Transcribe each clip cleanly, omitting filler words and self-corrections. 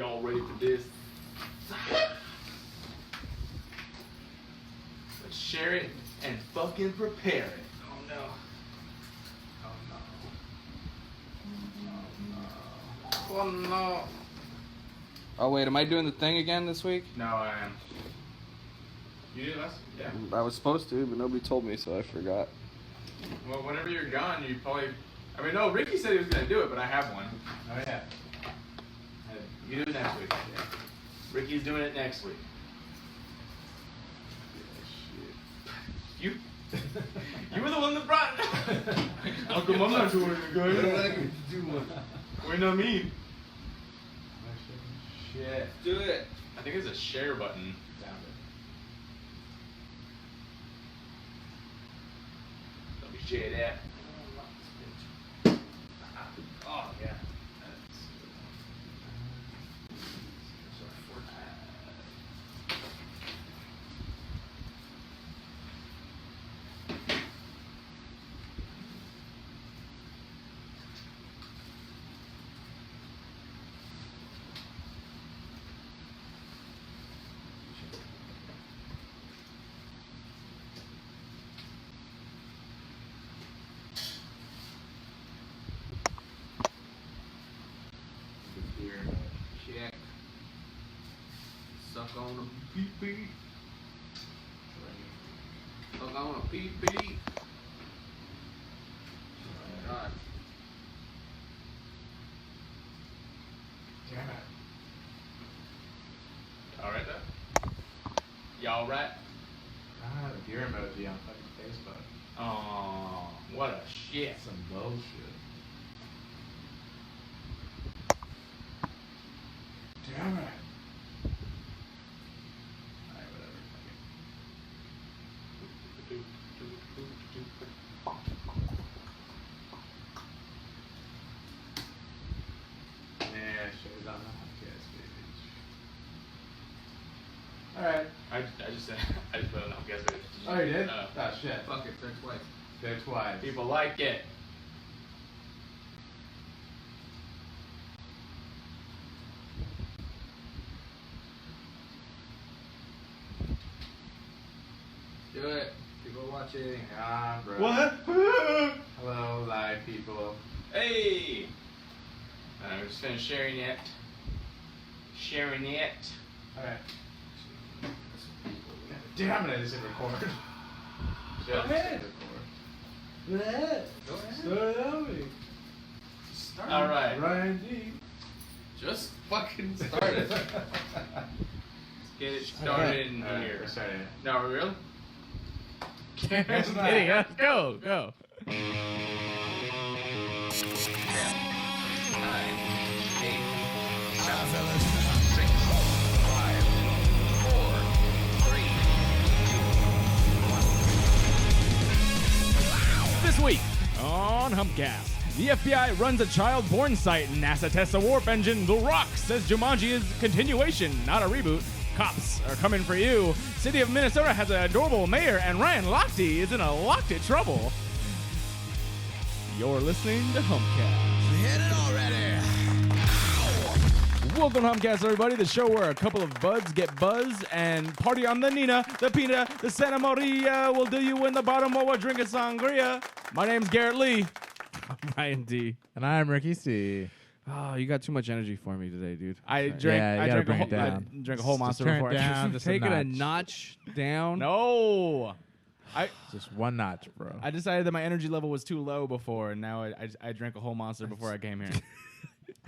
Y'all ready for this? Let's share it and fucking prepare it. Oh no. Oh no. Oh no. Oh wait, am I doing the thing again this week? No, I am. You did last? Yeah. I was supposed to, but nobody told me, so I forgot. Well, whenever you're gone, you probably... I mean, no, Ricky said he was going to do it, but I have one. Oh, yeah. You do it next week. Yeah. Ricky's doing it next week. Yeah, shit. You were the one that brought it. How come I'm not doing it, guys? I like to do one. Wait, not me. Shit. Do it. I think there's a share button. Down it. Let me share that. Oh, yeah. Check. Suck on a pee-pee. Suck on a pee-pee. God. Damn it. Alright, though? Y'all right? I have a deer emoji on fucking Facebook. Oh, what a shit. Some bullshit. Damn it. Alright, whatever. Yeah, show's on the Humpcast page. Alright. I just said, I just put it on Humpcast page. Oh, you did? Oh, shit. Fuck it, third twice. There twice. People like it. Do it. People watching. Ah, bro. What? Hello, live people. Hey! We're just finished sharing it. Sharing it. Alright. Damn it, I just hit record. Go ahead. Go ahead. Go ahead. Start out me. All right. Ryan D. Just fucking start it. Let's get it started in Alright, here. we're starting it. No, really? That's Just not- kidding. Let's go. Go. 10, 9, 8, 7, 6, 5, 4, 3, 2, 1. This week on Humpcast, the FBI runs a child-born site and NASA tests a warp engine. The Rock says Jumanji is a continuation, not a reboot. Cops are coming for you. City of Minnesota has an adorable mayor, and Ryan Lochte is in a locked trouble. You're listening to Humpcast. Hit it already! Welcome to Humpcast, everybody, the show where a couple of buds get buzzed and party on the Nina, the Pina, the Santa Maria. We'll do you in the bottom while we're drinking sangria. My name's Garrett Lee. I'm Ryan D. And I'm Ricky C. Oh, you got too much energy for me today, dude. I Yeah, drank. you I gotta drank a bring whole. it down. I drank a whole Just monster turn it before. down just a Take it a notch. notch down. No, Just one notch, bro. I decided that my energy level was too low before, and now I drank a whole monster before I came here.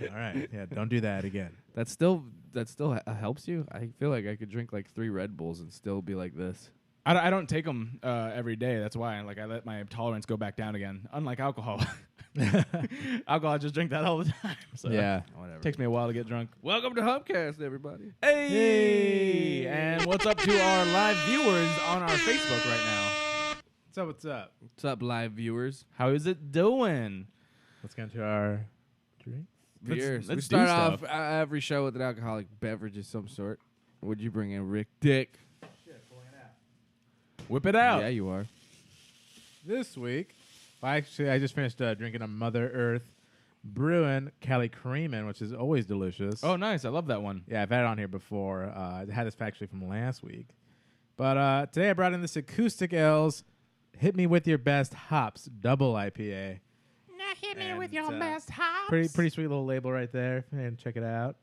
All right. Yeah, don't do that again. that still helps you. I feel like I could drink like 3 Red Bulls and still be like this. I don't take them every day. That's why I let my tolerance go back down again. Unlike alcohol. Alcohol, I just drink that all the time. So Yeah, whatever. takes me a while to get drunk. Welcome to Humpcast, everybody. Hey! And what's up to our live viewers on our Facebook right now? What's up? What's up, live viewers? How is it doing? Let's get into our drinks. Beers. let's We start do off stuff. every show with an alcoholic beverage of some sort. What'd you bring in, Rick Dick? Whip it out. Yeah, you are. This week, I just finished drinking a Mother Earth brewing Cali Creamin', which is always delicious. Oh, nice. I love that one. Yeah, I've had it on here before. I had this actually from last week. But today I brought in this Acoustic Ales Hit Me With Your Best Hops Double IPA. Now hit me with your best hops. Pretty sweet little label right there. And check it out.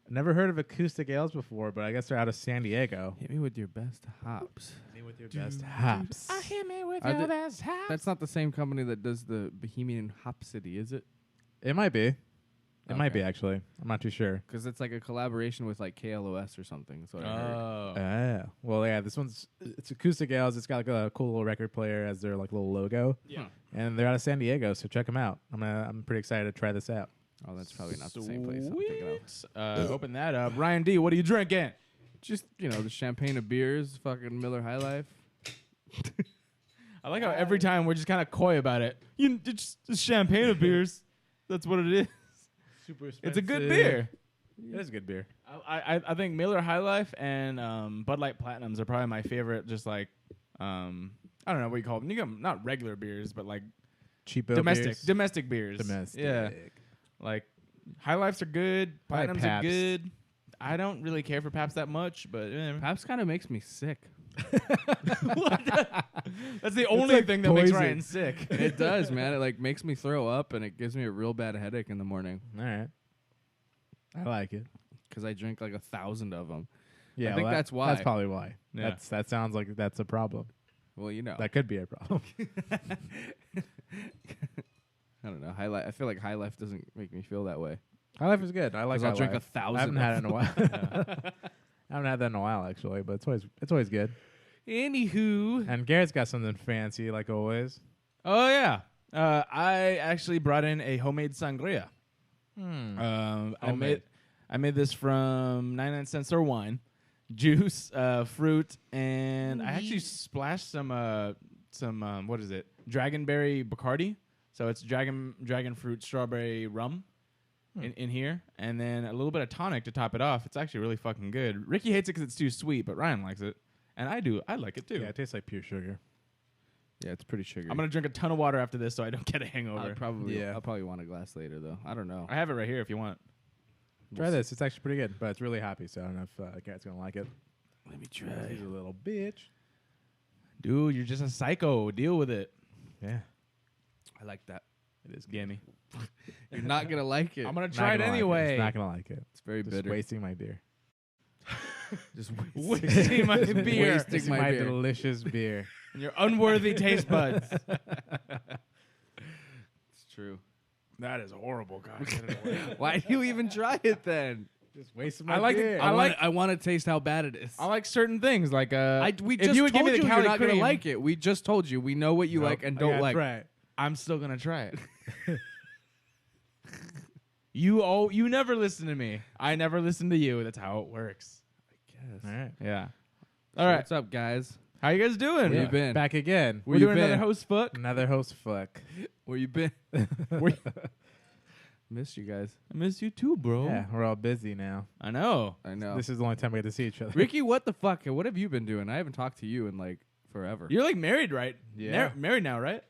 Never heard of Acoustic Ales before, but I guess they're out of San Diego. Hit me with your best hops. Hit me with your best hops. Hit me with Are your they- best hops. That's not the same company that does the Bohemian Hop City, is it? It might be. It might Okay. be, actually. I'm not too sure. Because it's like a collaboration with like KLOS or something. So I heard. Oh. Well, yeah, this one's it's Acoustic Ales. It's got like a cool little record player as their like little logo. Yeah. And they're out of San Diego, so check them out. I'm pretty excited to try this out. Oh, that's probably not the same place I'm thinking of. Sweet. Open that up. Ryan D, what are you drinking? Just, the champagne of beers, fucking Miller High Life. I like how every time we're just kind of coy about it. It's champagne of beers. That's what it is. Super expensive. It's a good beer. It is a good beer. I think Miller High Life and Bud Light Platinums are probably my favorite. Just like I don't know what you call them. You get not regular beers, but like Cheapo domestic beers. Domestic. Yeah, like High Lifes are good. I like Platinums are Pabst. good. I don't really care for Pabst that much, but Pabst kind of makes me sick. that's the only like thing that makes poison. Ryan sick. It does, man. It like makes me throw up and it gives me a real bad headache in the morning All right. I like it. because I drink like 1,000 of them. Yeah, I think that's why. That's probably why. Yeah. That sounds like that's a problem. Well, That could be a problem. I don't know. I feel like High Life doesn't make me feel that way. High Life is good. I like 'Cause I'll High drink Life. 1,000 I haven't had it in a of while. I haven't had that in a while actually, but it's always good. Anywho, And Garrett's got something fancy like always. oh yeah, I actually brought in a homemade sangria. Homemade. I made this from 99 cent store wine, juice, fruit, and I actually splashed some what is it? Dragonberry Bacardi. So it's dragon fruit strawberry rum in here, and then a little bit of tonic to top it off. It's actually really fucking good. Ricky hates it because it's too sweet, but Ryan likes it, and I do. I like it too. Yeah, it tastes like pure sugar. Yeah, it's pretty sugary. I'm gonna drink a ton of water after this so I don't get a hangover. I'll probably Yeah. I'll probably want a glass later though. I don't know. I have it right here if you want. Try this. It's actually pretty good, but it's really hoppy, so I don't know if Garrett's gonna like it. Let me try. He's a little bitch. Dude, you're just a psycho. Deal with it. Yeah, I like that. it is. Gimme. You're not gonna like it. I'm gonna Not try it gonna like anyway. It's not gonna like it. It's very Just bitter. wasting my beer. Just Wasting my beer Wasting Wasting my my beer. delicious beer. and your unworthy taste buds. It's true. That is horrible, God. Get it away. Why do you even try it then? Just wasting my I like it. beer. I I want to taste how bad it is. I like certain things, like We if just you would give told me the you Cali you're not cream, gonna like it. We just told you. We know what you Nope, like and I don't gotta like. try it. I'm still gonna try it. You never listen to me. I never listen to you. That's how it works. Yes. All right. Yeah. So All right. what's up, guys? How you guys doing? Where you been? Back again. Where We're you doing been? another host fuck. Another host fuck. Where you been? Where- Missed you guys. I miss you too, bro. Yeah, we're all busy now. I know. I know. This is the only time we get to see each other. Ricky, what the fuck? What have you been doing? I haven't talked to you in like forever. You're like married, right? Yeah. Married now, right?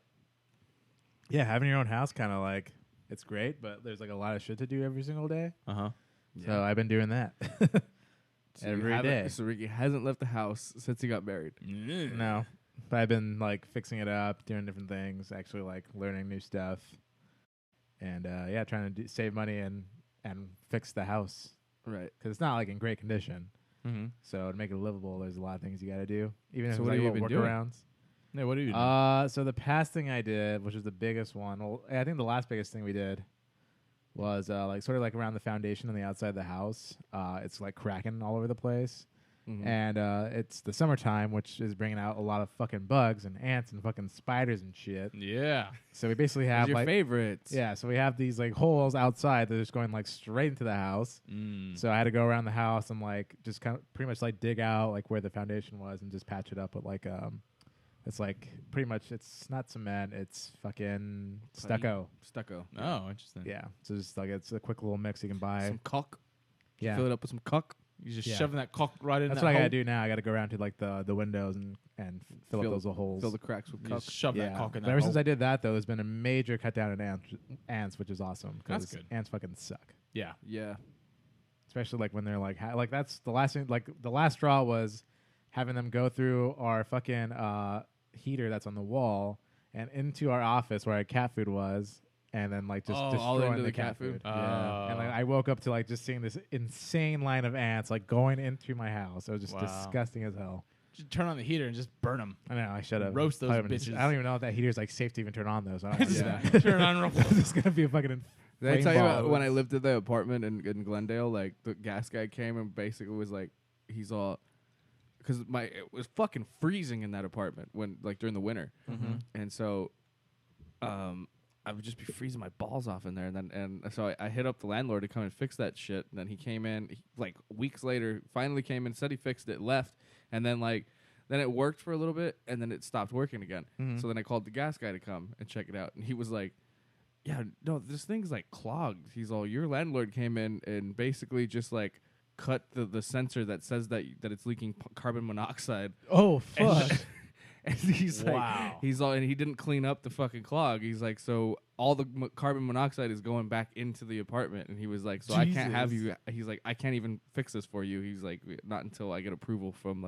Yeah, having your own house kind of like it's great, but there's like a lot of shit to do every single day. Uh huh. So I've been doing that So you every haven't- day. So Ricky hasn't left the house since he got married. No, but I've been like fixing it up, doing different things, actually like learning new stuff, and yeah, trying to save money and fix the house Right. because it's not like in great condition. Mm-hmm. So to make it livable, there's a lot of things you got to do, even if So it's what like have you little been doing? workarounds. Yeah. What are you doing? So the past thing I did, which was the biggest one, well, I think the last biggest thing we did was like sort of like around the foundation on the outside of the house. It's like cracking all over the place. Mhm. And it's the summertime, which is bringing out a lot of fucking bugs and ants and fucking spiders and shit. Yeah. So we basically Who's have your like favorites? yeah, so we have these like holes outside that are just going like straight into the house. So I had to go around the house and like just kind of pretty much like dig out like where the foundation was and just patch it up with like it's like pretty much it's not cement, it's fucking stucco. Stucco. Oh, interesting. Yeah, so just like it's a quick little mix you can buy. Some caulk. Yeah, Fill it up with some caulk. You just Yeah. shoving that caulk right in. That's that what I hole. gotta do now. I gotta go around to like the windows and fill up those holes. Fill the cracks with You caulk. just shove that Yeah. caulk in But that ever hole. since I did that, though, there's been a major cut down in ants, which is awesome. 'Cause That's good. Ants fucking suck, Yeah. Yeah. especially like when they're like that's the last thing. Like the last straw was having them go through our fucking heater that's on the wall and into our office where our cat food was, and then like just all destroying into the cat food. Yeah. And like I woke up to like just seeing this insane line of ants like going into my house. It was just Wow. disgusting as hell. Just turn on the heater and just burn them. I know I should have Roast those bitches. I don't even know if that heater's like safe to even turn on those. I don't wanna do Yeah. that. Turn on. It's gonna be a fucking. Did I flame tell you ball. about when I lived at the apartment in Glendale? Like the gas guy came and basically was like, he's all, because it was fucking freezing in that apartment when like during the winter, and so, I would just be freezing my balls off in there, and so I hit up the landlord to come and fix that shit. And then he came in like weeks later, finally came in, said he fixed it, left, and then then it worked for a little bit, and then it stopped working again. So then I called the gas guy to come and check it out, and he was like, yeah, no, this thing's like clogged. He's all, your landlord came in and basically just like cut the sensor that says that it's leaking carbon monoxide. Oh fuck! And he's Wow. like, he's all, and he didn't clean up the fucking clog. He's like, so all the carbon monoxide is going back into the apartment. And he was like, so I can't have you. He's like, I can't even fix this for you. He's like, not until I get approval from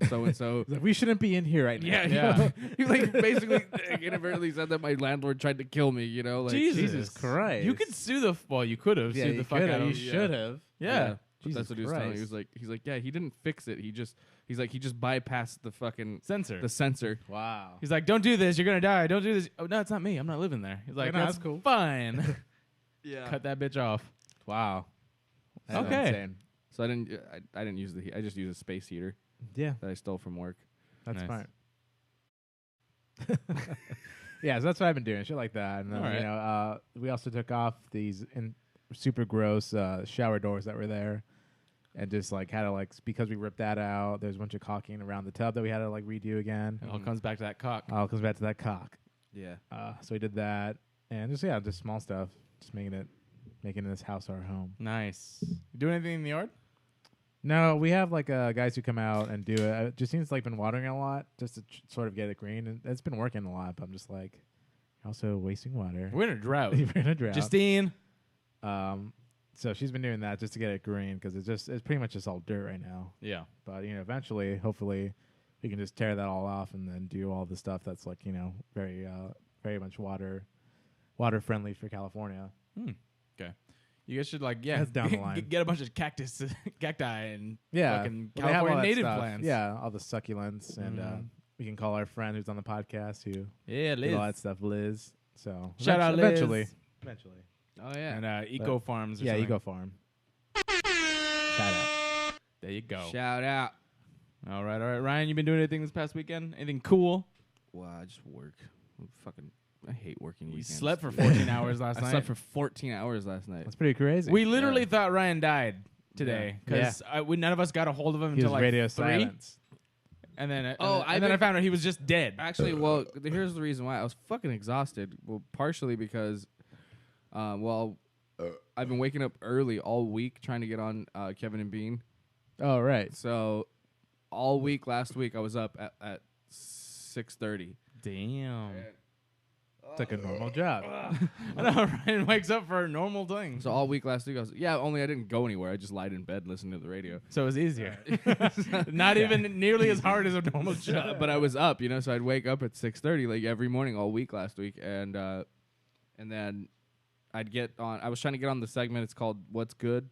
so and so. We shouldn't be in here right now. Yeah. He like basically inadvertently said that my landlord tried to kill me. You know, like Jesus Christ! You could sue the. Well, you could have sued the fuck out of You him. should have. Yeah. But that's what he was telling me. He's like, yeah, he didn't fix it. He just bypassed the fucking Sensor. the sensor. Wow. He's like, don't do this. You're going to die. Don't do this. Oh, no, it's not me. I'm not living there. He's like, no, that's that's cool. fine. Yeah. Cut that bitch off. Wow. That's Okay. insane. So I didn't use the heat. I just used a space heater Yeah, that I stole from work. that's Nice. smart. Yeah, so that's what I've been doing, shit like that. And then, All right. you know, we also took off these super gross shower doors that were there, and just like had to like because we ripped that out. There's a bunch of caulking around the tub that we had to like redo again. It all comes back to that cock. All comes back to that cock. Yeah. So we did that, and just small stuff, just making this house our home. Nice. You doing anything in the yard? No, we have like guys who come out and do it. It just seems like been watering it a lot just to sort of get it green, and it's been working a lot. But I'm just like, you're also wasting water. We're in a drought. We're in a drought. Justine. So she's been doing that just to get it green because it's pretty much just all dirt right now. Yeah. But eventually, hopefully, we can just tear that all off and then do all the stuff that's like very very much water friendly for California. Okay. You guys should That's down the line. get a bunch of cacti and Yeah, fucking well, they have all California that native stuff. plants. Yeah, all the succulents, and we can call our friend who's on the podcast who Yeah, did all that Liz. stuff, Liz. So Shout out, Liz. eventually. Oh yeah. And Eco Farms. Or Yeah, something. Eco Farm. Shout out. There you go. Shout out. All right. Ryan, you been doing anything this past weekend? Anything cool? Well, I just work. I hate working We weekends. slept for 14 hours last I night. slept for 14 hours last night. That's pretty crazy. We literally thought Ryan died today Yeah. because none of us got a hold of him he until was like radio 3. silence. And then I've I been- found out he was just dead. Actually, well, here's the reason why. I was fucking exhausted. Well, partially because, I've been waking up early all week trying to get on Kevin and Bean. Oh right. So all week last week I was up at 6:30. Damn. It's like a normal job. I know Ryan wakes up for normal things. So all week last week I was only I didn't go anywhere. I just lied in bed listening to the radio. So it was easier. Not even nearly as hard as a normal job. But I was up, so I'd wake up at 6:30 like every morning all week last week, and then I'd get on. I was trying to get on the segment. It's called "What's Good,"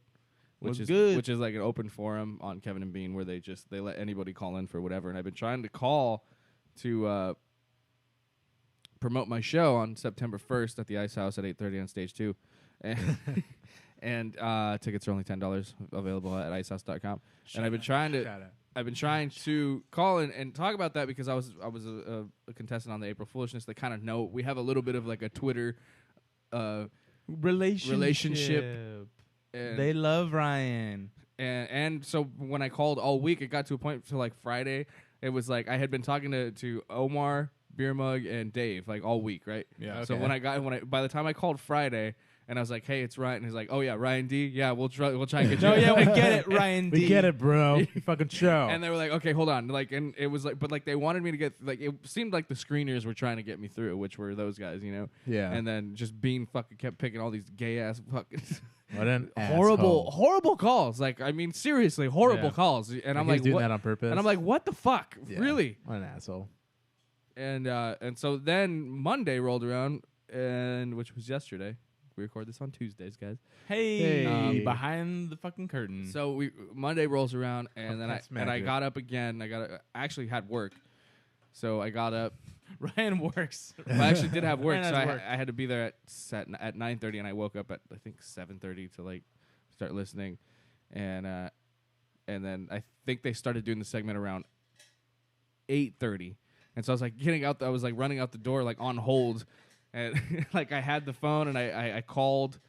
which is like an open forum on Kevin and Bean where they let anybody call in for whatever. And I've been trying to call to promote my show on September 1st at the Ice House at 8:30 on stage 2, and tickets are only $10 available at icehouse.com. And I've been trying to call and talk about that because I was a contestant on the April Foolishness. They kind of know we have a little bit of like a Twitter relationship. And They love Ryan. and so when I called all week, it got to a point to like Friday. It was like I had been talking to Omar, Beer Mug, and Dave like all week, right? Yeah. So by the time I called Friday, And I was like, hey, it's Ryan. And he's like, oh yeah, Ryan D. Yeah, we'll try and get you. Oh yeah, we get it, Ryan D. We get it, bro. You fucking show. And they were like, okay, hold on. Like, and it was like, but like they wanted me to get, like, it seemed like the screeners were trying to get me through, which were those guys, you know? Yeah. And then just Bean fucking kept picking all these gay ass fucking What an horrible calls. Like, I mean, seriously, horrible calls. And I'm he's like, doing what? that on purpose. And I'm like, what the fuck? Yeah. Really? What an asshole. And so then Monday rolled around, and which was yesterday. We record this on Tuesdays, guys. Hey, behind the fucking curtain. So Monday rolls around, and then That's I magic. got up again. I actually had work, so I got up. Ryan works. I actually did have work, Ryan so has work. I had to be there at 9:30, and I woke up at I think 7:30 to like start listening, and then I think they started doing the segment around 8:30, and so I was like getting out. I was like running out the door like on hold, and like I had the phone and I called,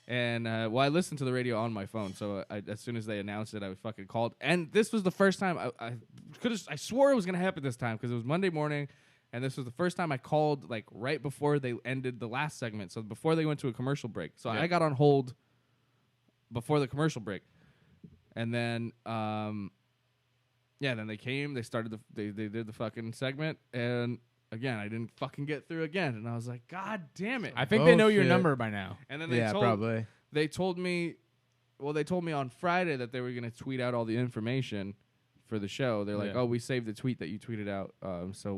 and I listened to the radio on my phone. So as soon as they announced it, I fucking called, and this was the first time I swore it was gonna happen this time because it was Monday morning. And this was the first time I called, like, right before they ended the last segment. So before they went to a commercial break. So I got on hold before the commercial break. And then, then they came. They started they did the fucking segment. And, again, I didn't fucking get through again. And I was like, God damn it. I think they know your Bullshit. number by now. And then Probably. they told me on Friday that they were going to tweet out all the information for the show. They're like, oh, we saved the tweet that you tweeted out, so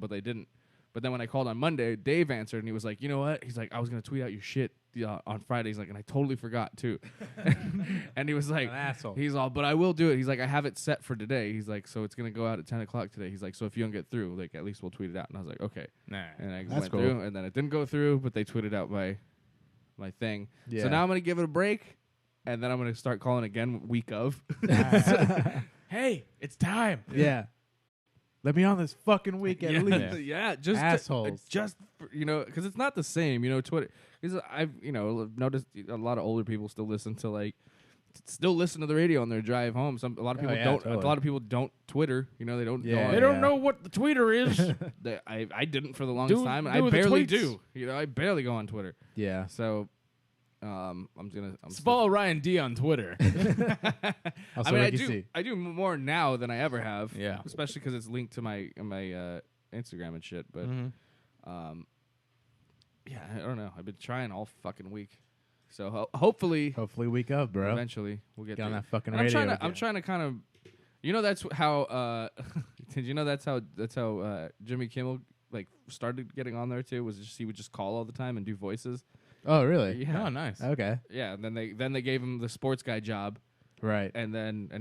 but they didn't. But then when I called on Monday, Dave answered, and he was like, you know what? He's like, I was going to tweet out your shit on Friday. He's like, and I totally forgot, too. And he was like, An asshole. he's all, but I will do it. He's like, I have it set for today. He's like, so it's going to go out at 10 o'clock today. He's like, so if you don't get through, like, at least we'll tweet it out. And I was like, okay. Nah. And I That's went cool. through, and then it didn't go through, but they tweeted out my thing. Yeah. So now I'm going to give it a break, and then I'm going to start calling again week of. Hey, it's time. Yeah. Let me on this fucking week at least. Yeah, just Assholes. because it's not the same, Twitter. Because I've noticed a lot of older people still listen to the radio on their drive home. A lot of people don't. Totally. A lot of people don't Twitter. They don't. Yeah. Go on. They don't know what the tweeter is. I didn't for the longest time. And I do the barely tweets. do. I barely go on Twitter. Yeah. So, I'm Follow Ryan D on Twitter. Also, I mean, Ricky C. I do more now than I ever have. Yeah. Especially because it's linked to my Instagram and shit. But yeah, I don't know. I've been trying all fucking week. So hopefully week of, bro. eventually we'll get Get on there. that fucking And radio. I'm trying to kind of, that's how. Did you know that's how Jimmy Kimmel like started getting on there too? Was just he would just call all the time and do voices. Oh, really? Yeah. Oh, nice. Okay. Yeah, and then they gave him the sports guy job, Right. and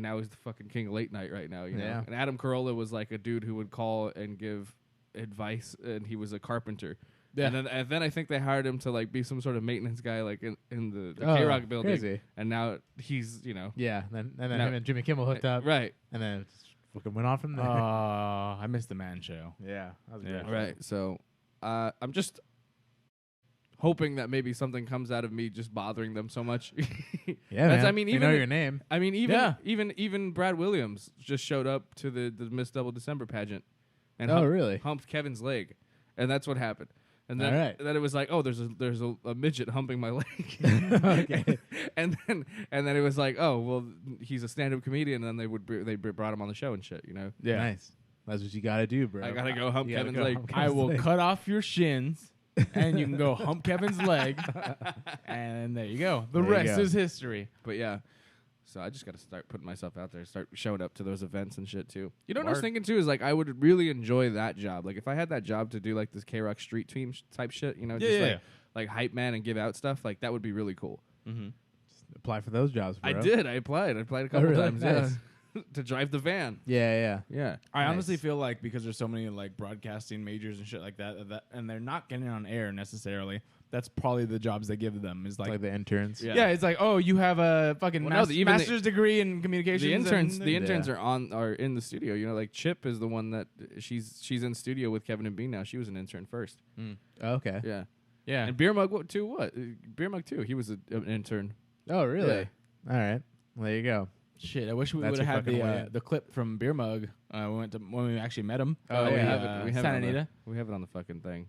now he's the fucking king of late night right now. You know? Yeah. And Adam Carolla was like a dude who would call and give advice, and he was a carpenter. Yeah. And then I think they hired him to like be some sort of maintenance guy, like in the Oh, K-Rock building. crazy. And now he's Yeah. And then No. him and Jimmy Kimmel hooked up. right, And then it just fucking went on from there. I missed the man show. yeah. That was Yeah. good. right. So I'm just hoping that maybe something comes out of me just bothering them so much. Yeah, That's- man. I mean, They even know your name. I mean, Yeah. even Brad Williams just showed up to the Miss Double December pageant, and Oh, really? humped Kevin's leg, and that's what happened. And then, All right. then it was like, oh, there's a midget humping my leg. Okay. and then it was like, oh, well, he's a stand-up comedian, and then they brought him on the show and shit. Yeah. Nice. That's what you got to do, bro. I gotta go hump You gotta Kevin's go leg. hump I Kevin's will leg. cut off your shins, and you can go hump Kevin's leg, and there you go. The There you rest go. is history. But yeah, so I just got to start putting myself out there, start showing up to those events and shit too. You know what I was Word. thinking too is like I would really enjoy that job. Like if I had that job to do like this K-Rock street team type shit, Yeah, just yeah. like hype man and give out stuff, like that would be really cool. Mm-hmm. Apply for those jobs, bro. I did. I applied a couple really? times. Nice. Yeah, to drive the van. Yeah. Yeah. I Nice. honestly feel like because there's so many like broadcasting majors and shit like that, and they're not getting on air necessarily. That's probably the jobs they give them. Is Like the interns. Yeah. yeah, it's like, oh, you have a fucking Well, no, even the- master's degree in communications. The interns Yeah. are in the studio. Like Chip is the one that she's in studio with Kevin and Bean now. She was an intern first. Oh, okay. Yeah. yeah. And Beer Mug too. What? Beer Mug too. He was an intern. Oh, really? Yeah. All right. Well, there you go. Shit, I wish we That's would have had your fucking way. the clip from Beer Mug. We went to when we actually met him. Oh, yeah. we have it. Santa on the- Anita. we have it on the fucking thing.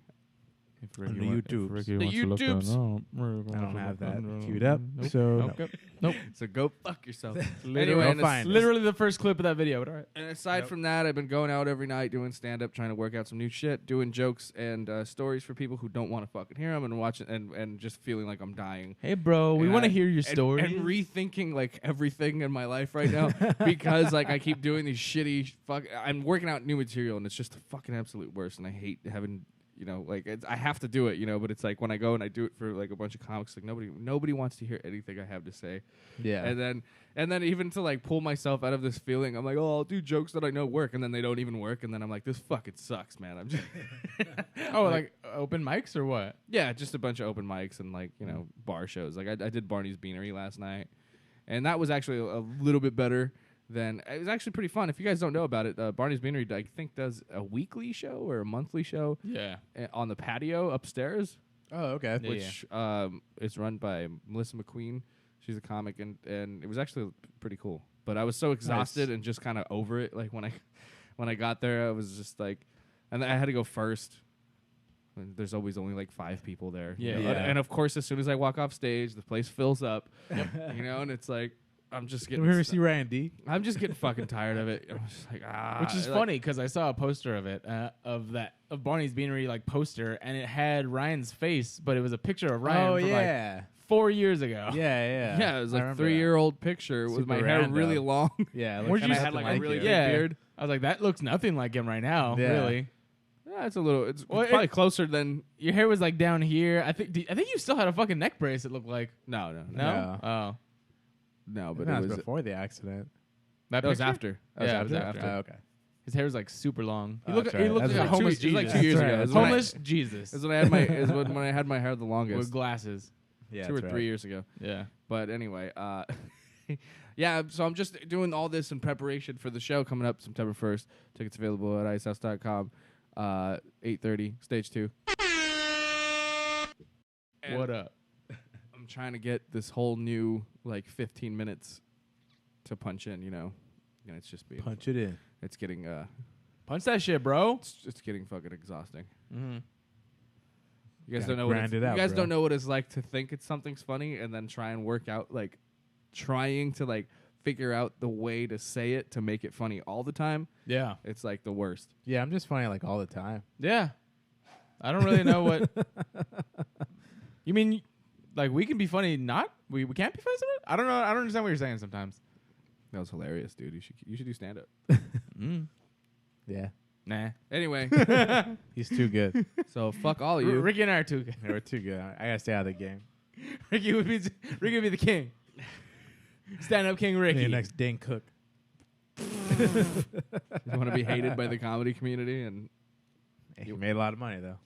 If On the if YouTubes. Ricky The wants to look that YouTubes. up, Ricky I wants don't to have look that up. queued up, Nope. so Nope. So go fuck yourself. Literally, Anyway, Go find it. literally the first clip of that video. But all right. And aside from that, I've been going out every night doing stand up, trying to work out some new shit, doing jokes and stories for people who don't want to fucking hear them, and watching and just feeling like I'm dying. Hey, bro, we And want to I- hear your story. And rethinking like everything in my life right now because like I keep doing these shitty I'm working out new material and it's just the fucking absolute worst, and I hate having, you know, like I have to do it, you know, but it's like when I go and I do it for like a bunch of comics, like nobody wants to hear anything I have to say. yeah. And then even to like pull myself out of this feeling, I'm like, oh, I'll do jokes that I know work, and then they don't even work, and then I'm like, this fucking sucks, man. I'm just like open mics or what? yeah, just a bunch of open mics and like, you know, bar shows. Like I did Barney's Beanery last night, and that was actually a little bit better than it was actually pretty fun. If you guys don't know about it, Barney's Beanery I think does a weekly show or a monthly show Yeah. on the patio upstairs, Oh, okay. Yeah. which is run by Melissa McQueen. She's a comic, and it was actually pretty cool. But I was so exhausted and just kind of over it. Like when I got there, I was just like, and I had to go first. And there's always only like 5 people there. you Yeah. know? Yeah. And of course, as soon as I walk off stage, the place fills up. You know, and it's like I'm just Did getting. we ever see Ryan D? I'm just getting fucking tired of it. I'm just like Which is like- funny because I saw a poster of it of Barney's Beanery like poster, and it had Ryan's face, but it was a picture of Ryan Oh from like yeah. 4 years ago. Yeah. Yeah, it was I like a remember 3-year-old picture with Super my hair random. really long. that. Yeah. Where'd and you I s- had like a like really you. big Yeah. beard. I was like, that looks nothing like him right now. Yeah. Really, Yeah, it's a little. It's Well, probably it- closer than. your hair was like down here. I think you still had a fucking neck brace. It looked like No. no. No. Oh, No, but That it was was. before the accident. that That was picture? after. Yeah, it was after. Oh, okay. His hair was like super long. He Oh, looked that's he right. looked That's like a right. homeless It was like Jesus. 2 years That's ago. right. It was when I- Homeless Jesus It was when I had my. Is when I had my hair the with longest. glasses. Yeah. 2 or that's 3 right. years ago. Yeah. But anyway, yeah. So I'm just doing all this in preparation for the show coming up September 1st. Tickets available at icehouse.com. 8:30, stage 2. And What up? I'm trying to get this whole new like 15 minutes to punch in. You know, and it's just being. Punch it in. It's getting. Punch that shit, bro. It's getting fucking exhausting. Mm-hmm. You guys Gotta don't know what grind it's, it out, you guys bro. don't know what it's like to think it's something's funny and then try and work out like trying to like figure out the way to say it to make it funny all the time. Yeah. It's like the worst. Yeah, I'm just funny like all the time. Yeah. I don't really know what. You mean, like we can be funny? Not we can't be funny. Sometimes? I don't know. I don't understand what you're saying sometimes. That was hilarious, dude. You should do stand up. Yeah. Nah. Anyway, He's too good. so fuck all of you. Ricky and I are too good. They were too good. I gotta stay out of the game. Ricky would be the king. Stand up king Ricky. Be the next Dane Cook. You want to be hated by the comedy community and He made a lot of money though.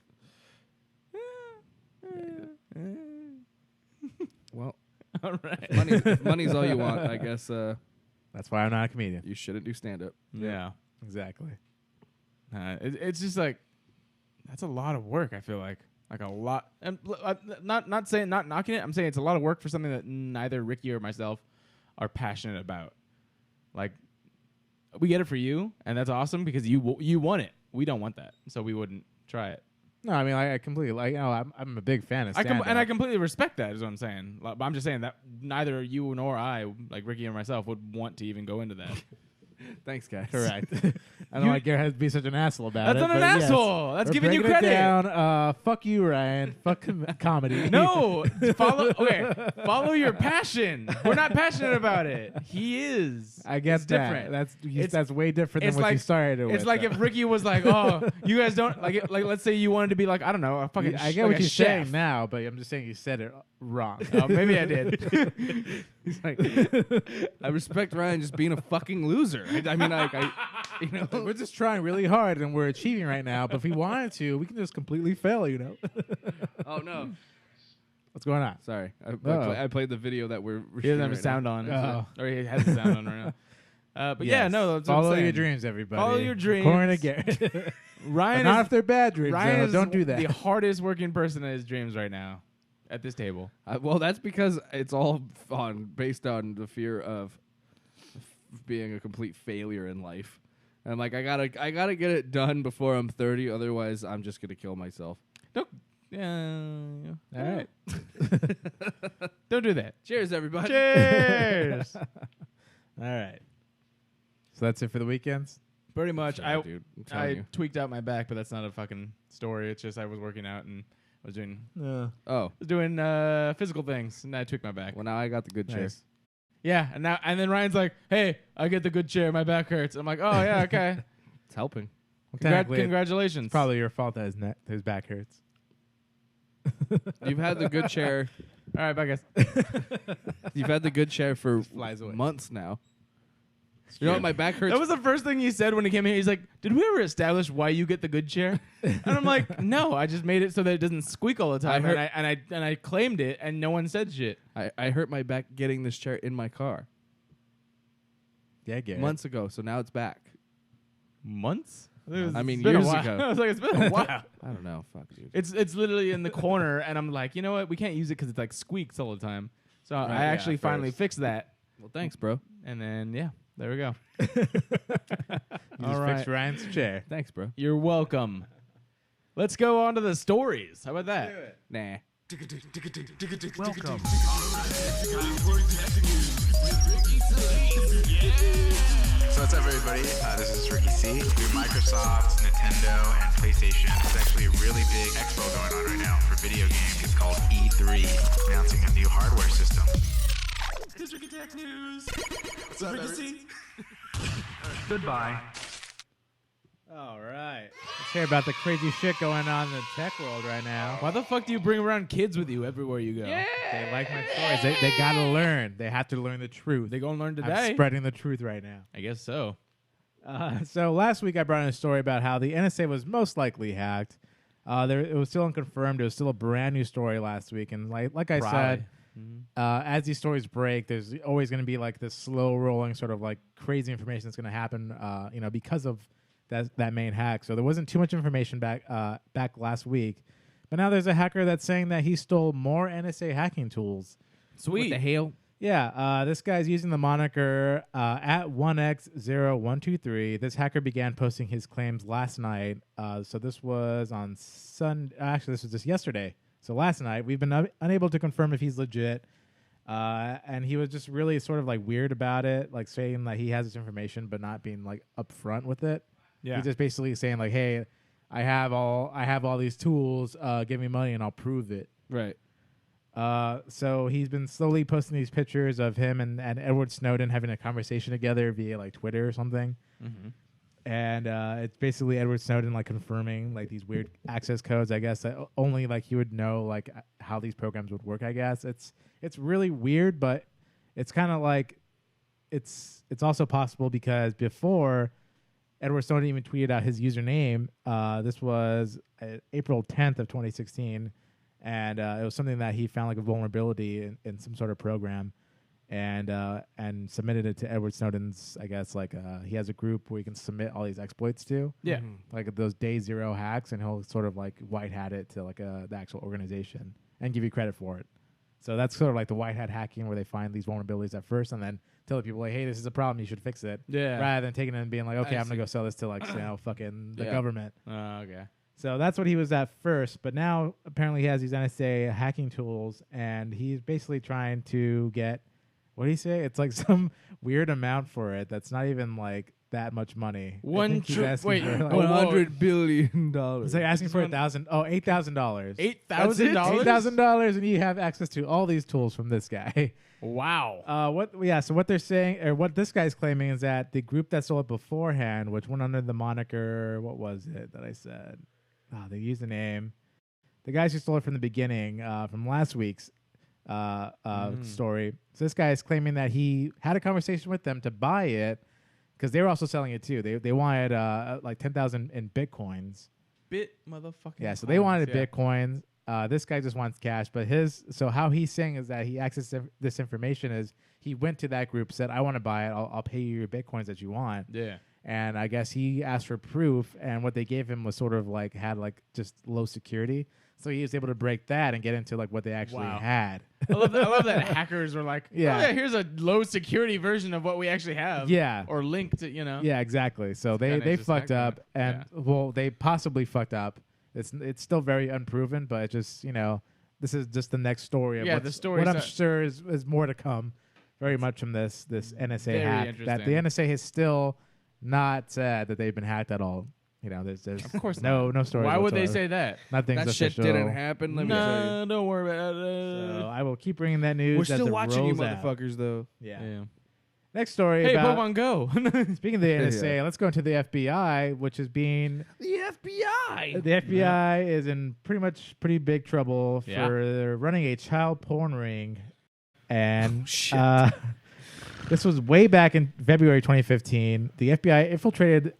well, All right. money's all you want. I guess That's why I'm not a comedian. you shouldn't do stand up. Yeah. Exactly. It's just like that's a lot of work. I feel like a lot. And not knocking it. I'm saying it's a lot of work for something that neither Ricky or myself are passionate about. Like we get it for you, and that's awesome because you want it. We don't want that, so we wouldn't try it. No, I mean I completely like. You know, I'm a big fan of stand-up. I completely respect that. Is what I'm saying. But I'm just saying that neither you nor I, like Ricky or myself, would want to even go into that. Thanks, guys. Correct. I don't like Garrett to be such an asshole about That's it. not an but yes, asshole. That's we're giving you breaking it credit. Down. Fuck you, Ryan. Fuck comedy. No, follow your passion. We're not passionate about it. He is. I guess it's different. That's way different than what you started with. It's like if Ricky was like, "Oh, you guys don't like." Let's say you wanted to be like, I don't know, a fucking. I get like what a you're chef. saying now, but I'm just saying you said it wrong. Oh, maybe I did. He's like, I respect Ryan just being a fucking loser. I mean, like, you know, We're just trying really hard and we're achieving right now. But if we wanted to, we can just completely fail. You know. oh no, What's going on? sorry, Uh-oh. I played the video that we're. He doesn't have shooting a sound on, Oh. or he has a sound on right now. But yeah, Yes. no, that's what I'm Follow your saying. dreams, everybody. Follow your dreams. According to Garrett. Ryan But not is if they're bad dreams. Ryan though. is Don't do that. the hardest working person in his dreams right now at this table. Well, that's because it's all based on the fear of being a complete failure in life. And like, I gotta get it done before I'm 30. Otherwise, I'm just gonna kill myself. Yeah. All right. Don't do that. Cheers, everybody. Cheers. All right. So that's it for the weekends. Pretty much. Sorry, dude. I'm telling I you. tweaked out my back, but that's not a fucking story. It's just I was working out and I was doing Oh, physical things, and I tweaked my back. well, now I got the good chair. Nice. Yeah, and then Ryan's like, "Hey, I get the good chair. My back hurts." I'm like, "Oh yeah, okay. It's helping. Well, technically, it's Congratulations." probably your fault that his back hurts. You've had the good chair. All right, bye guys. You've had the good chair for flies away. months now. You know what? My back hurts. That was the first thing he said when he came here. He's like, "Did we ever establish why you get the good chair?" And I'm like, "No, I just made it so that it doesn't squeak all the time." And I claimed it, and no one said shit. I hurt my back getting this chair in my car Yeah, Garrett. months ago, so now it's back. Months? I mean, It's been a years while. ago. I was like, it's been a while. I don't know. Fuck, dude. It's literally in the corner, and I'm like, you know what? We can't use it because it like squeaks all the time. So Right, I yeah, actually finally first. fixed that, Well, thanks, bro. and then yeah, there we go. You All just right. fixed Ryan's chair. Thanks, bro. You're welcome. Let's go on to the stories. How about that? Nah. Welcome. So what's up, everybody? This is Ricky C. Through Microsoft, Nintendo, and PlayStation, there's actually a really big expo going on right now for video games. It's called E3, announcing a new hardware system. Here's Ricky Tech News. What's up, Ricky C? Goodbye. All right. Let's hear about the crazy shit going on in the tech world right now. Why the fuck do you bring around kids with you everywhere you go? Yeah. They like my stories. They gotta learn. They have to learn the truth. They gonna learn I'm today. spreading the truth right now. I guess so. So last week I brought in a story about how the NSA was most likely hacked. It was still unconfirmed. It was still a brand new story last week, and like I said, as these stories break, there's always going to be like this slow rolling sort of like crazy information that's going to happen. Because of that main hack. So there wasn't too much information back last week, but now there's a hacker that's saying that he stole more NSA hacking tools. Sweet. What the hell? Yeah, this guy's using the moniker at 1x0123. This hacker began posting his claims last night. So this was on Sunday. Actually, this was just yesterday. So last night, we've been unable to confirm if he's legit. And he was just really sort of like weird about it, like saying that he has this information, but not being like upfront with it. Yeah. He's just basically saying like, "Hey, I have all these tools. Give me money and I'll prove it." Right. So he's been slowly posting these pictures of him and Edward Snowden having a conversation together via like Twitter or something. Mm-hmm. And it's basically Edward Snowden like confirming like these weird access codes, I guess, that only like he would know like how these programs would work, I guess. It's really weird, but it's kind of like it's also possible because before Edward Snowden even tweeted out his username, this was April 10th of 2016. And it was something that he found like a vulnerability in some sort of program, and submitted it to Edward Snowden's. I guess like he has a group where you can submit all these exploits to. Yeah. Like those day zero hacks, and he'll sort of like white hat it to like the actual organization and give you credit for it. So that's sort of like the white hat hacking where they find these vulnerabilities at first and then tell the people like, "Hey, this is a problem. You should fix it." Yeah. Rather than taking it and being like, "Okay, I I'm gonna see. go sell this to like fucking the Yeah. government." Okay. So that's what he was at first, but now apparently he has these NSA hacking tools, and he's basically trying to get, what do you say? It's like some weird amount for it that's not even like that much money. I think he's asking wait, for, like, $100 billion. it's like asking for $8,000. $8,000? $8,000, and you have access to all these tools from this guy. Wow. So what they're saying, or what this guy's claiming, is that the group that sold it beforehand, which went under the moniker, what was it that I said? They used the name. The guys who stole it from the beginning, from last week's story. So this guy is claiming that he had a conversation with them to buy it because they were also selling it too. They wanted like 10,000 in bitcoins. Motherfucking. Yeah, so they wanted bitcoins. This guy just wants cash, but how he's saying is that he accessed this information is he went to that group, said, "I want to buy it. I'll pay you your bitcoins that you want." Yeah. And I guess he asked for proof, and what they gave him was sort of like had like just low security. So he was able to break that and get into like what they actually Wow. had. I love that hackers were like, Yeah. "Oh yeah, here's a low security version of what we actually have." Yeah. Or linked to, Yeah, exactly. So guy they just fucked hacked up, it. and well, they possibly fucked up, It's still very unproven, but it's just this is just the next story of the story. what I'm sure is more to come. Very much from this NSA Very hack that the interesting. NSA has still not said that they've been hacked at all. There's Of course no story. Why would they whatsoever. say that? Nothing's That shit official. didn't happen. Let me tell you. No, don't worry about it. So I will keep bringing that news. We're as still it watching you, rolls out. motherfuckers, though. Yeah. Yeah. Next story Hey, about Pokemon Go. speaking of the NSA, Yeah. let's go into the FBI, which is being The FBI. the FBI is in pretty big trouble Yeah. for running a child porn ring, and shit. this was way back in February 2015. The FBI infiltrated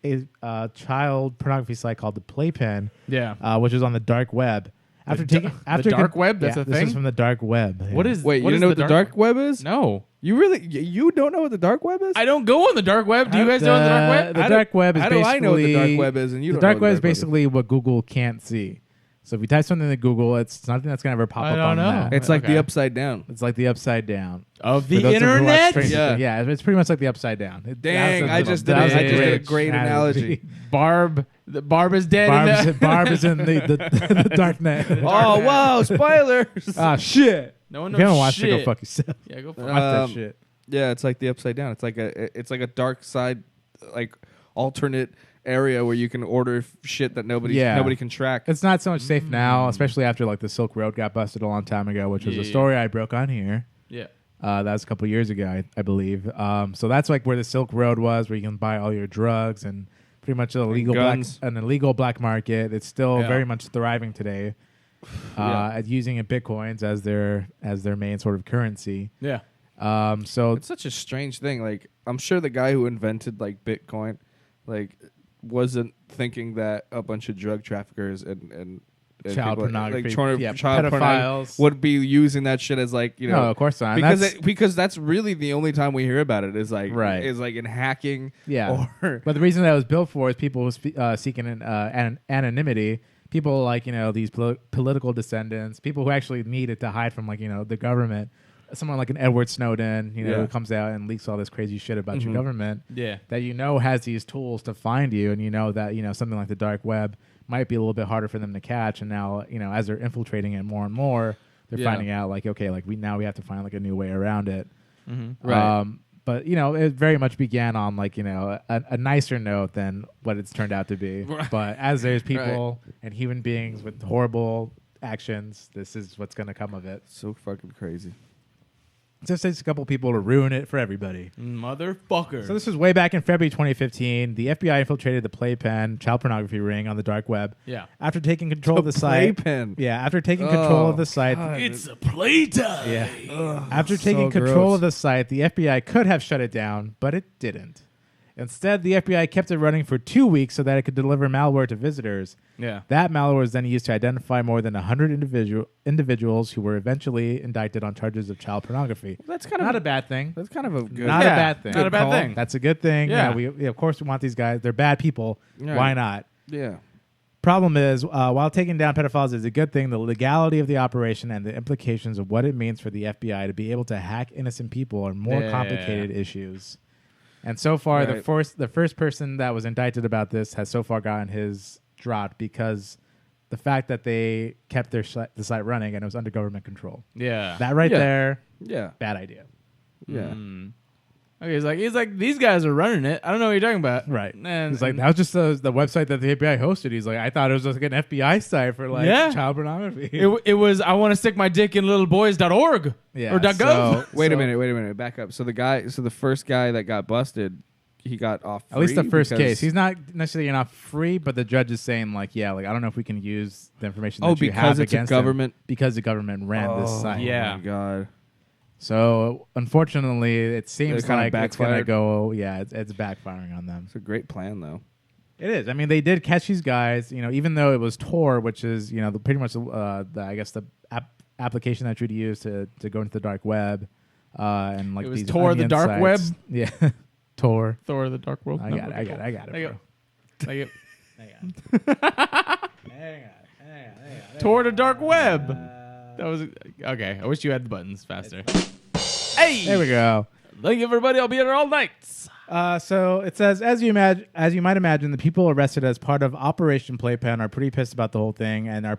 a child pornography site called the Playpen, yeah. which is on the dark web. After The taking da- after the dark web? That's yeah, a this thing? is from the dark web. What is? Wait, you what don't is know what the dark web is? No, You really? You don't know what the dark web is? I don't go on the dark web. Do you guys know on the dark web? The dark web is How do basically I know what the dark web is and you the don't know dark what web the is dark web is? basically what Google can't see. So if you type something into Google, it's nothing that's gonna ever pop I up don't on know. that. It's like Okay. the upside down. It's like the upside down Of For the those who watch internet? Stranger Yeah. Things. Yeah, it's pretty much like the upside down. Dang, I just did a great analogy. Barb is dead. Barb is in the dark net. Oh, whoa, spoilers. Ah, shit. No one If knows you haven't watched shit. it, go fuck yourself. Yeah, go for Watch it. that shit. Yeah, it's like the upside down. It's like a dark side, like alternate area where you can order shit that nobody can track. It's not so much safe now, especially after like the Silk Road got busted a long time ago, which was a Yeah. story I broke on here. Yeah. That was a couple years ago, I believe. So that's like where the Silk Road was, where you can buy all your drugs and pretty much an illegal black market. It's still Yeah. very much thriving today, at using Bitcoins as their main sort of currency. Yeah. So It's such a strange thing. Like, I'm sure the guy who invented like Bitcoin, like, wasn't thinking that a bunch of drug traffickers and child people, pornography, like, child pornography pedophiles would be using that shit as like No, of course not. because because that's really the only time we hear about it is like Right. is like in hacking. Yeah. Or But the reason that was built for is people seeking anonymity. People like, these political descendants, people who actually needed to hide from the government. Someone like an Edward Snowden, who comes out and leaks all this crazy shit about your government. Yeah. That has these tools to find you, and that something like the dark web might be a little bit harder for them to catch. And now, as they're infiltrating it more and more, they're Yeah. finding out like, okay, like we have to find like a new way around it. Mm-hmm. Right. But it very much began on like a nicer note than what it's turned out to be. Right. But as there's people and human beings with horrible actions, this is what's going to come of it. so fucking crazy. It just takes a couple people to ruin it for everybody. Motherfucker. So this was way back in February 2015. The FBI infiltrated the Playpen child pornography ring on the dark web. Yeah. After taking control of the site. Playpen. Yeah, after taking control of the site. It's a playtime. Yeah. After so taking control gross. of the site, the FBI could have shut it down, but it didn't. Instead, the FBI kept it running for 2 weeks so that it could deliver malware to visitors. Yeah. That malware was then used to identify more than 100 individuals who were eventually indicted on charges of child pornography. That's kind Not of a bad thing. that's kind of a good. Not a Yeah, bad thing. not a bad call. thing. That's a good thing. Yeah. We of course we want these guys. They're bad people. Right. Why not? Yeah. Problem is, while taking down pedophiles is a good thing, the legality of the operation and the implications of what it means for the FBI to be able to hack innocent people are more Yeah. complicated issues. And so far, Right. the first person that was indicted about this has so far gotten his dropped because the fact that they kept the site running and it was under government control. Yeah. That right Yeah. there, Yeah. bad idea. Yeah. Mm. Okay, he's like these guys are running it. I don't know what you're talking about. Right. And, He's like, that was just the website that the FBI hosted. He's like, I thought it was like an FBI site for like Yeah. child pornography. it was I want to stick my dick in littleboys.org Yeah, or .gov. so- Wait a minute. Back up. So the first guy that got busted, he got off. At least the free first because- case. He's not necessarily not free, but the judge is saying like, yeah, like I don't know if we can use the information Oh, that you because have it's a against him government- because the government ran this site. yeah. Oh my god. So unfortunately, it seems It kinda like it's gonna backfired. go. Yeah, it's backfiring on them. It's a great plan though. It is. I mean, they did catch these guys. Even though it was Tor, which is pretty much I guess the application that you'd use to go into the dark web, and like It was these Tor the onion dark web? sites. Yeah, Tor. Thor the Dark World. I got it, There you bro. go. Like it. Hang on. Tor the Dark Web. That was okay. I wish you had the buttons faster. Hey. There we go. Thank you, everybody. I'll be here all night. So it says, as you might imagine, the people arrested as part of Operation Playpen are pretty pissed about the whole thing and are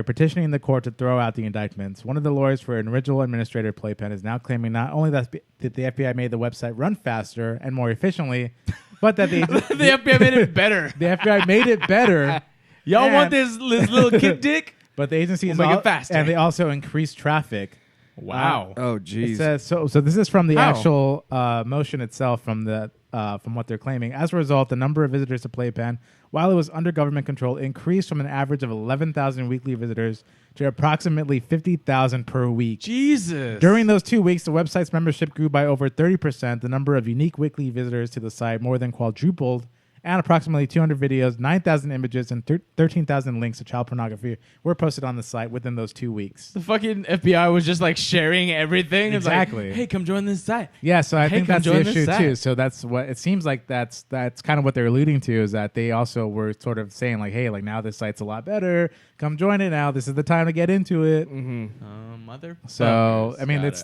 petitioning the court to throw out the indictments. One of the lawyers for an original administrator Playpen is now claiming not only that the FBI made the website run faster and more efficiently, but that the FBI made it better. The FBI made it better. Y'all want this little kid dick? But the agency We'll make it faster. and they also increase traffic. Wow. Oh, It jeez. says so. This is from the How? actual motion itself, from what they're claiming. As a result, the number of visitors to Playpen, while it was under government control, increased from an average of 11,000 weekly visitors to approximately 50,000 per week. Jesus. During those 2 weeks, the website's membership grew by over 30%. The number of unique weekly visitors to the site more than quadrupled, and approximately 200 videos, 9,000 images, and 13,000 links to child pornography were posted on the site within those 2 weeks. The fucking FBI was just like sharing everything. Exactly. It's like, hey, come join this site. Yeah, so I Hey, think come that's the join this issue site. too. So that's what it seems like. That's kind of what they're alluding to, is that they also were sort of saying like, hey, like now this site's a lot better. Come join it now. This is the time to get into it. Mother. So I mean, this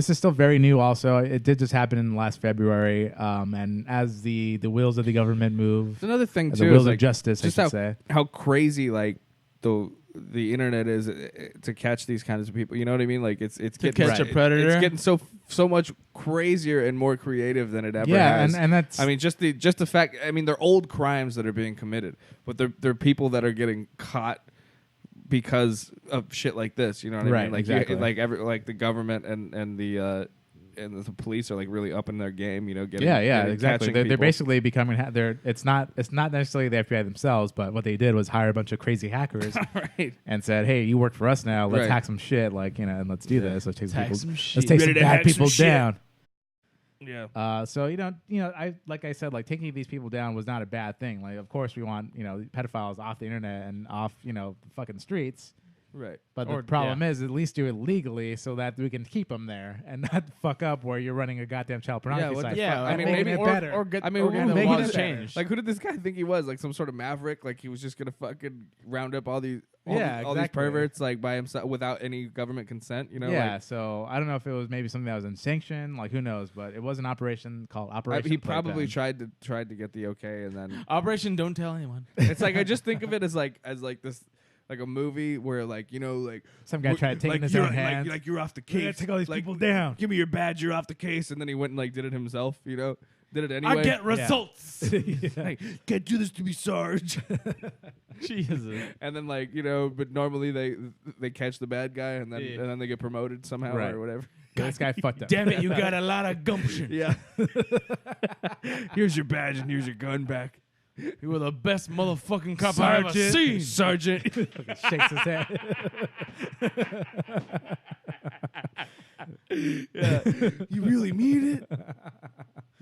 is still very new. Also, it did just happen in last February. And as the wheels of the government move, It's another thing the too. wheels is, of like, justice, I just should say. how crazy like the internet is to catch these kinds of people. You know what I mean? Like it's getting catch a predator? It's getting so much crazier and more creative than it ever Yeah, has. and that's I mean, just the fact. I mean, they're old crimes that are being committed, but they're people that are getting caught because of shit like this. You know what I Right, mean? Like exactly. like the government and the police are like really upping their game. You know, getting exactly. catching They're people. basically becoming. It's not necessarily the FBI themselves, but what they did was hire a bunch of crazy hackers right. and said, "Hey, you work for us now. Let's Right. hack some shit, like and let's do this. Let's take some Hack people. some Let's shit. take Ready some to bad hack some people shit. down." Yeah. So I like I said, like taking these people down was not a bad thing. Like, of course, we want pedophiles off the internet and off the fucking streets. Right. But Or- the problem is, at least do it legally so that we can keep them there and not fuck up where you're running a goddamn child pornography what site. the Yeah, fuck? I I mean, making maybe it better. or get I mean, or get the making laws it better. changed. Like, who did this guy think he was? Like some sort of maverick? Like he was just gonna fucking round up all these these exactly. perverts like by himself without any government consent? You know? yeah, Like, so I don't know if it was maybe something that was unsanctioned, like who knows, but it was an operation called Operation he probably Playpen. tried to get the okay, and then Operation Don't Tell Anyone. it's like I just think of it as like this. Like a movie where, like, like Some guy tried taking his own hands. like you're off the We're gonna case. take all these like, people down. Give me your badge. You're off the case. And then he went and like did it himself. Did it anyway. results. Like, can't do this to me, Sarge. Jesus. And then but normally they catch the bad guy and then they get promoted somehow Right. or whatever. This guy fucked up. Damn it, you got a lot of gumption. Yeah. Here's your badge and here's your gun back. You were the best motherfucking cop I ever seen. Sergeant. Shakes his head. You really mean it?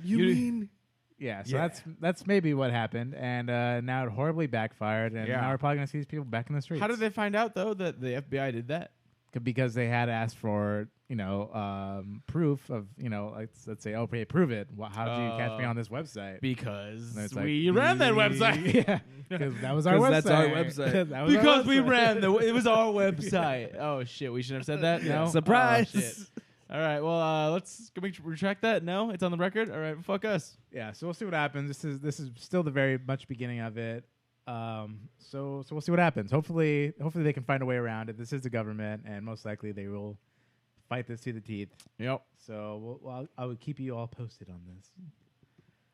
You mean? Yeah, so that's maybe what happened, and now it horribly backfired, and now we're probably gonna see these people back in the streets. How did they find out though that the FBI did that? Because they had asked for proof of let's say, okay, prove it. How did you catch me on this website? Because And it's we ran that website. Yeah, because that was our website. That's our website. That was our Because we website. ran it was our website. Oh shit, we shouldn't have said that. No, Surprise. Oh, shit. All right, well, can we retract that? No, it's on the record. All right, fuck us. Yeah, so we'll see what happens. This is still the very much beginning of it. So we'll see what happens. Hopefully they can find a way around it. This is the government, and most likely they will fight this to the teeth. Yep. So I would keep you all posted on this.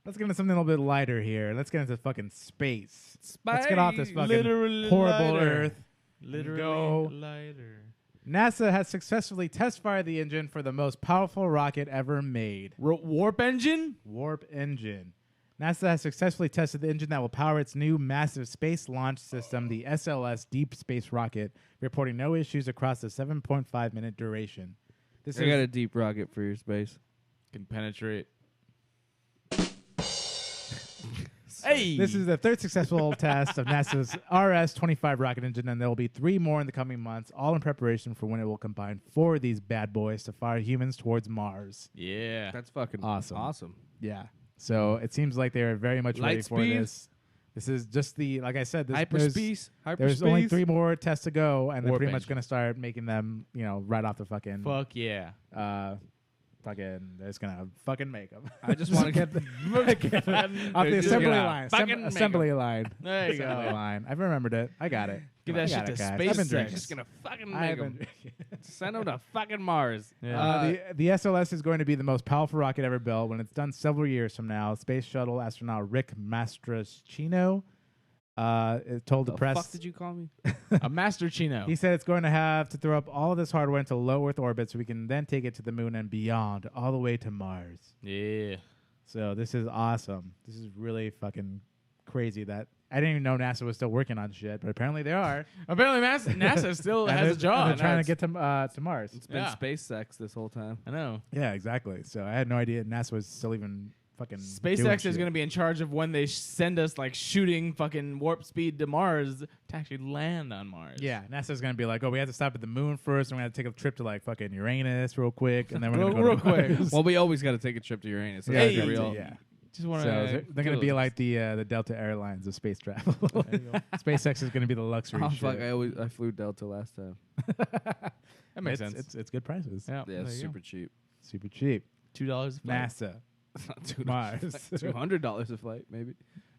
Let's get into something a little bit lighter here. Let's get into fucking space. Let's get off this fucking Literally horrible lighter. Earth. Literally Go. lighter. NASA has successfully test-fired the engine for the most powerful rocket ever made. Warp engine? Warp engine. NASA has successfully tested the engine that will power its new massive space launch system, the SLS Deep Space Rocket, reporting no issues across the 7.5-minute duration. This I got a deep rocket for your space. Can penetrate. Hey! This is the third successful test of NASA's RS-25 rocket engine, and there will be 3 more in the coming months, all in preparation for when it will combine 4 of these bad boys to fire humans towards Mars. Yeah. That's fucking Awesome. Yeah. So it seems like they're very much ready Light for speed? this. This is just like I said, Hyperspace. there's only 3 more tests to go, and they're Warp pretty much engine. going to start making them, right off the fucking. Fuck yeah. It's gonna fucking make them. I just want to get the off the Just assembly gonna line. fucking make Assembly line. There you Assembly go. line. I've remembered it. I got it. Give I that got shit it, to guys. SpaceX. I've been drinking. just gonna fucking I've make been them. drinking. Send them to fucking Mars. Yeah. The SLS is going to be the most powerful rocket ever built when it's done several years from now. Space Shuttle astronaut Rick Mastroscino told the press. Fuck did you call me? A Master Chino. He said it's going to have to throw up all of this hardware into low Earth orbit so we can then take it to the moon and beyond, all the way to Mars. Yeah. So this is awesome. This is really fucking crazy that I didn't even know NASA was still working on shit, but apparently they are. Apparently, NASA still And has a they're job. trying to get to Mars. It's been Yeah. SpaceX this whole time. I know. Yeah, exactly. So I had no idea NASA was still even fucking SpaceX is going to be in charge of when they send us like shooting fucking warp speed to Mars to actually land on Mars. Yeah, NASA's going to be like, oh, we have to stop at the moon first, and we have to take a trip to like fucking Uranus real quick, and then we're going to go real to quick. Mars. Well, we always got to take a trip to Uranus. Yeah, Let's Hey. be real. yeah. Just want So to. they're going to be like the Delta Airlines of space travel. SpaceX is going to be the luxury Oh shit. fuck! I flew Delta last time. That makes sense. It's good prices. Yeah, Yeah, it's super cheap. Super cheap. $2 a flight. NASA. $200 Mars. $200 a flight, maybe.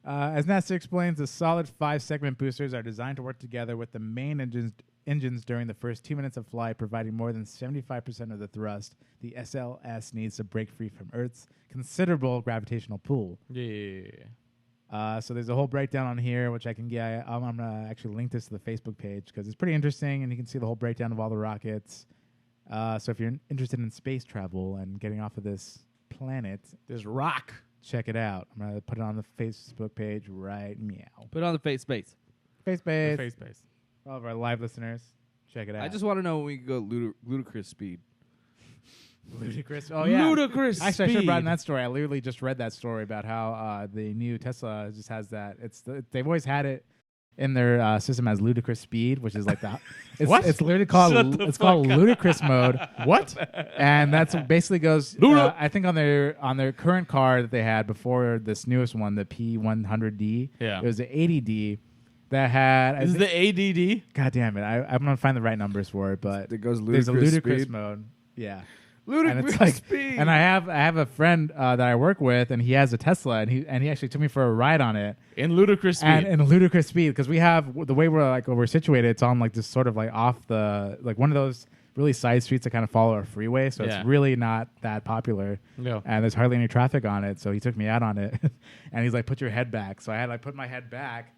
As NASA explains, the solid 5-segment boosters are designed to work together with the main engines during the first 2 minutes of flight, providing more than 75% of the thrust the SLS needs to break free from Earth's considerable gravitational pull. Yeah. So there's a whole breakdown on here, which I can get. I'm going to actually link this to the Facebook page because it's pretty interesting, and you can see the whole breakdown of all the rockets. So if you're interested in space travel and getting off of this planet, There's rock. check it out. I'm going to put it on the Facebook page right meow. Put it on the face space. Face page. Face space. All of our live listeners, check it out. I just want to know when we go ludicrous speed. ludicrous. Oh yeah, Ludicrous Actually, I should have brought in speed. that story. I literally just read that story about how the new Tesla just has that. They've always had it in their system as ludicrous speed, which is like the What? It's literally called called ludicrous mode. What? And that's basically goes. Luda. I think on their current car that they had before this newest one, the P100D. Yeah. It was the 80D that had. I Is think- the ADD? God damn it! I'm gonna find the right numbers for it, but It goes there's a ludicrous ludicrous speed. mode. Yeah. Ludicrous And it's like, speed. and I have a friend that I work with, and he has a Tesla, and he actually took me for a ride on it, In ludicrous speed. and in ludicrous speed, because we have the way we're situated, it's on like this sort of like off the like one of those really side streets that kind of follow a freeway, so Yeah. it's really not that popular, Yeah. and there's hardly any traffic on it. So he took me out on it, and he's like, "Put your head back." So I had like put my head back.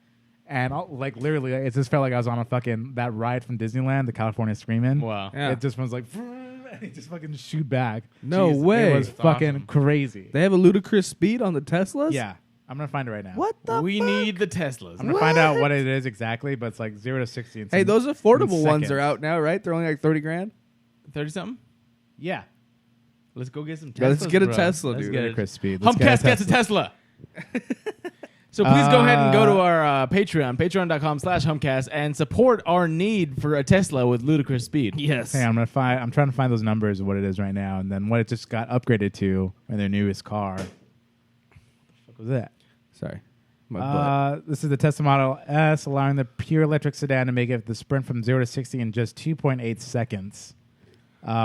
And like literally, it just felt like I was on a fucking that ride from Disneyland, the California Screamin'. Wow. Yeah. It just was like, and it just fucking shoot back. No Jeez, way. It was That's fucking awesome. crazy. They have a ludicrous speed on the Teslas? Yeah, I'm gonna find it right now. What the We fuck? need the Teslas. I'm gonna find out what it is exactly, but it's like 0 to 60. Hey, those affordable in ones seconds. are out now, right? They're only like 30 grand. 30 something? Yeah, Let's go get some Teslas. Yeah, let's get a bro. Tesla, Let's dude. get it. ludicrous speed. Let's Humpcast get gets a Tesla. So please go ahead and go to our Patreon, patreon.com/Humpcast, and support our need for a Tesla with ludicrous speed. Yes. Hey, I'm trying to find those numbers of what it is right now, and then what it just got upgraded to in their newest car. What the fuck was that? Sorry. My butt. This is the Tesla Model S, allowing the pure electric sedan to make it the sprint from 0 to 60 in just 2.8 seconds,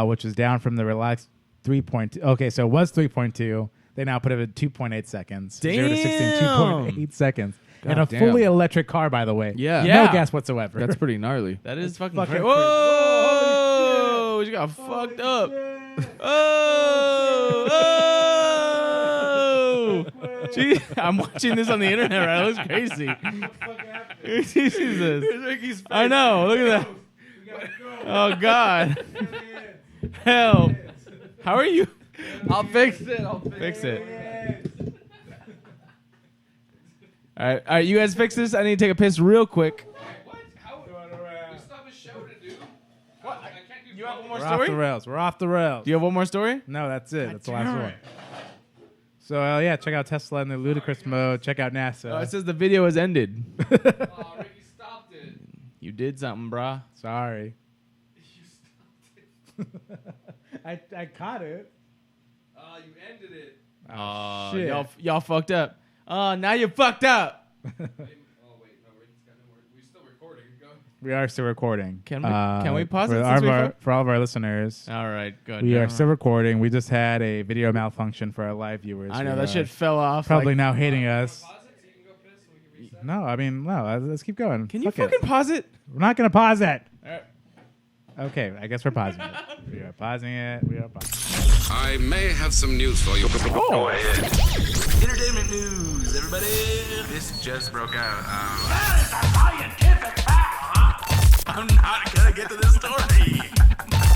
which is down from the relaxed 3.2. Okay, so it was 3.2. They now put it at 2.8 seconds. 0 to 60 in Damn. 2.8 seconds. God and a damn. fully electric car, by the way. Yeah. Yeah. No gas whatsoever. That's pretty gnarly. That is fucking fucking crazy. crazy. Whoa! You got fucked up. Oh! Gee, I'm watching this on the internet, right? It looks crazy. Jesus. I know. Look at that. Oh, God. Help. How are you? I'll fix it. Fix it. All right, you guys fix this. I need to take a piss real quick. You have one more We're off the rails. We're off the rails. Do you have one more story? No, that's it. That's the last one. So, yeah, check out Tesla in the ludicrous mode. Check out NASA. Oh, it says the video has ended. Ricky stopped it. You did something, brah. Sorry. I caught it. You ended it. Oh, shit. y'all fucked up. Oh, now you fucked up. Oh, wait. No, Ricky's got no more. We're still recording. Go. We are still recording. Can we pause for it all since of we for all of our listeners? All right, good. We are still recording. We just had a video malfunction for our live viewers. I know who that are shit fell off. Probably like- now hating us. No, I mean, no. Let's keep going. Can you Fuck fucking pause it? We're not gonna pause it. All right. Okay, I guess we're pausing it. We are pausing it. We are pausing. I may have some news for you. Oh, Entertainment news, everybody. This just broke out. I'm not gonna get to this story.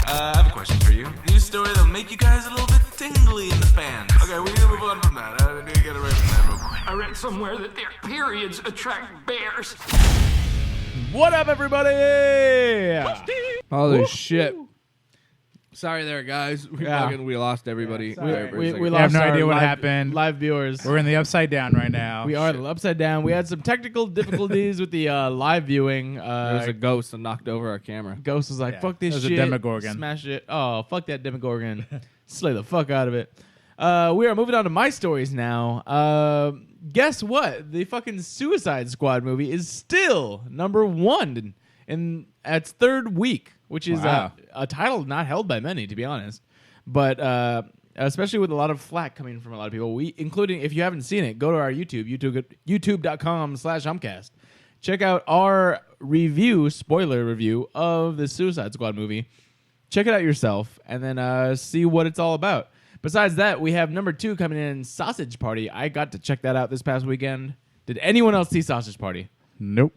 I have a question for you. News story that'll make you guys a little bit tingly in the fans. Okay, we need to move on from that. I need to get away from that real quick. I read somewhere that their periods attract bears. what up, everybody? Holy shit. Sorry there, guys. We lost everybody. sorry. We I lost have no our idea what live- happened. Live viewers. We're in the upside down right now. We are upside down. We had some technical difficulties with the live viewing. There was a ghost that knocked over our camera. Ghost was like, Yeah. fuck this There's a shit. Demogorgon. Smash it. Oh, fuck that Demogorgon. Slay the fuck out of it. We are moving on to my stories now. Guess what? The fucking Suicide Squad movie is still #1 in its third week, which is Wow. a title not held by many, to be honest. But especially with a lot of flack coming from a lot of people, including, if you haven't seen it, go to our youtube.com/Humpcast. Check out our spoiler review of the Suicide Squad movie. Check it out yourself, and then see what it's all about. Besides that, we have #2 coming in, Sausage Party. I got to check that out this past weekend. Did anyone else see Sausage Party? Nope.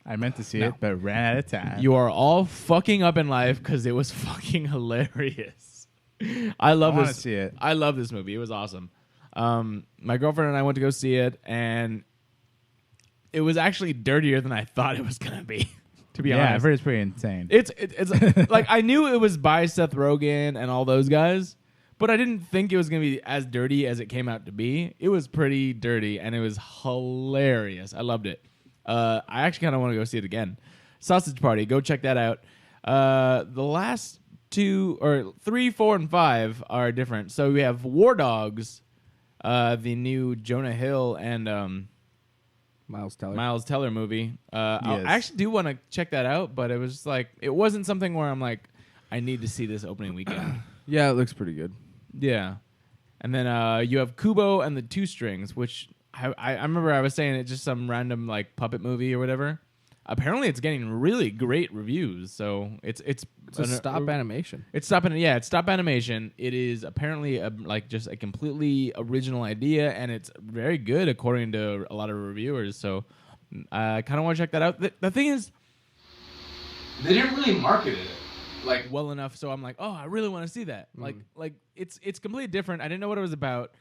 I meant to see it, but ran out of time. You are all fucking up in life because it was fucking hilarious. I love wanna this. see it. I love this movie. It was awesome. My girlfriend and I went to go see it, and it was actually dirtier than I thought it was gonna be. To be yeah, honest, I've heard it's pretty insane. it's like I knew it was by Seth Rogen and all those guys, but I didn't think it was gonna be as dirty as it came out to be. It was pretty dirty, and it was hilarious. I loved it. I actually kind of want to go see it again. Sausage Party, go check that out. The last 2 or 3, 4, and 5 are different. So we have War Dogs, the new Jonah Hill and Miles Teller. Miles Teller movie. Yes. I actually do want to check that out, but it was just like, it wasn't something where I'm like, I need to see this opening weekend. Yeah, it looks pretty good. Yeah. And then you have Kubo and the Two Strings, which I remember I was saying it's just some random like puppet movie or whatever. Apparently it's getting really great reviews. So it's It's a stop animation. It's stop animation. It is apparently like just a completely original idea, and it's very good according to a lot of reviewers. So I kind of want to check that out. The thing is, They didn't really market it like well enough, so I'm like, oh, I really want to see that. Like it's completely different. I didn't know what it was about.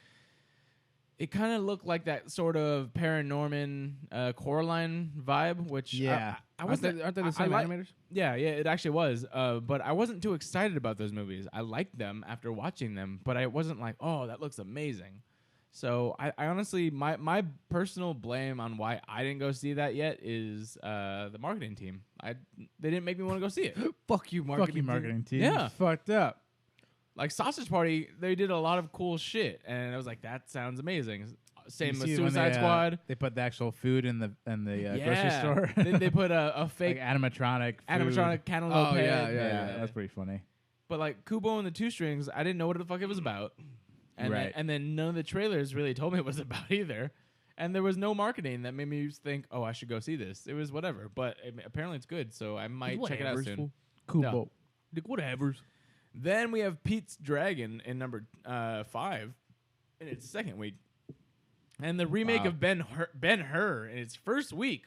It kind of looked like that sort of Paranorman Coraline vibe, which Yeah. I wasn't. Aren't they the same animators? Yeah, it actually was. But I wasn't too excited about those movies. I liked them after watching them, but I wasn't like, oh, that looks amazing. So I honestly, my personal blame on why I didn't go see that yet is the marketing team. They didn't make me want to go see it. Fuck you, marketing. Fuck you, marketing team. Yeah. Fucked up. Like Sausage Party, they did a lot of cool shit, and I was like, that sounds amazing. Same You with see when Suicide they, Squad. They put the actual food in the grocery Yeah. store. they put a fake like animatronic. Food. animatronic cantaloupe Oh, yeah, head. yeah. That's pretty funny. But like Kubo and the Two Strings, I didn't know what the fuck it was about. And Right. then none of the trailers really told me what it was about either. And there was no marketing that made me think, oh, I should go see this. It was whatever. But apparently it's good, so I might check it out soon. Kubo. Like, whatevers. Then we have Pete's Dragon in #5 in its second week. And the remake of Ben-Hur in its first week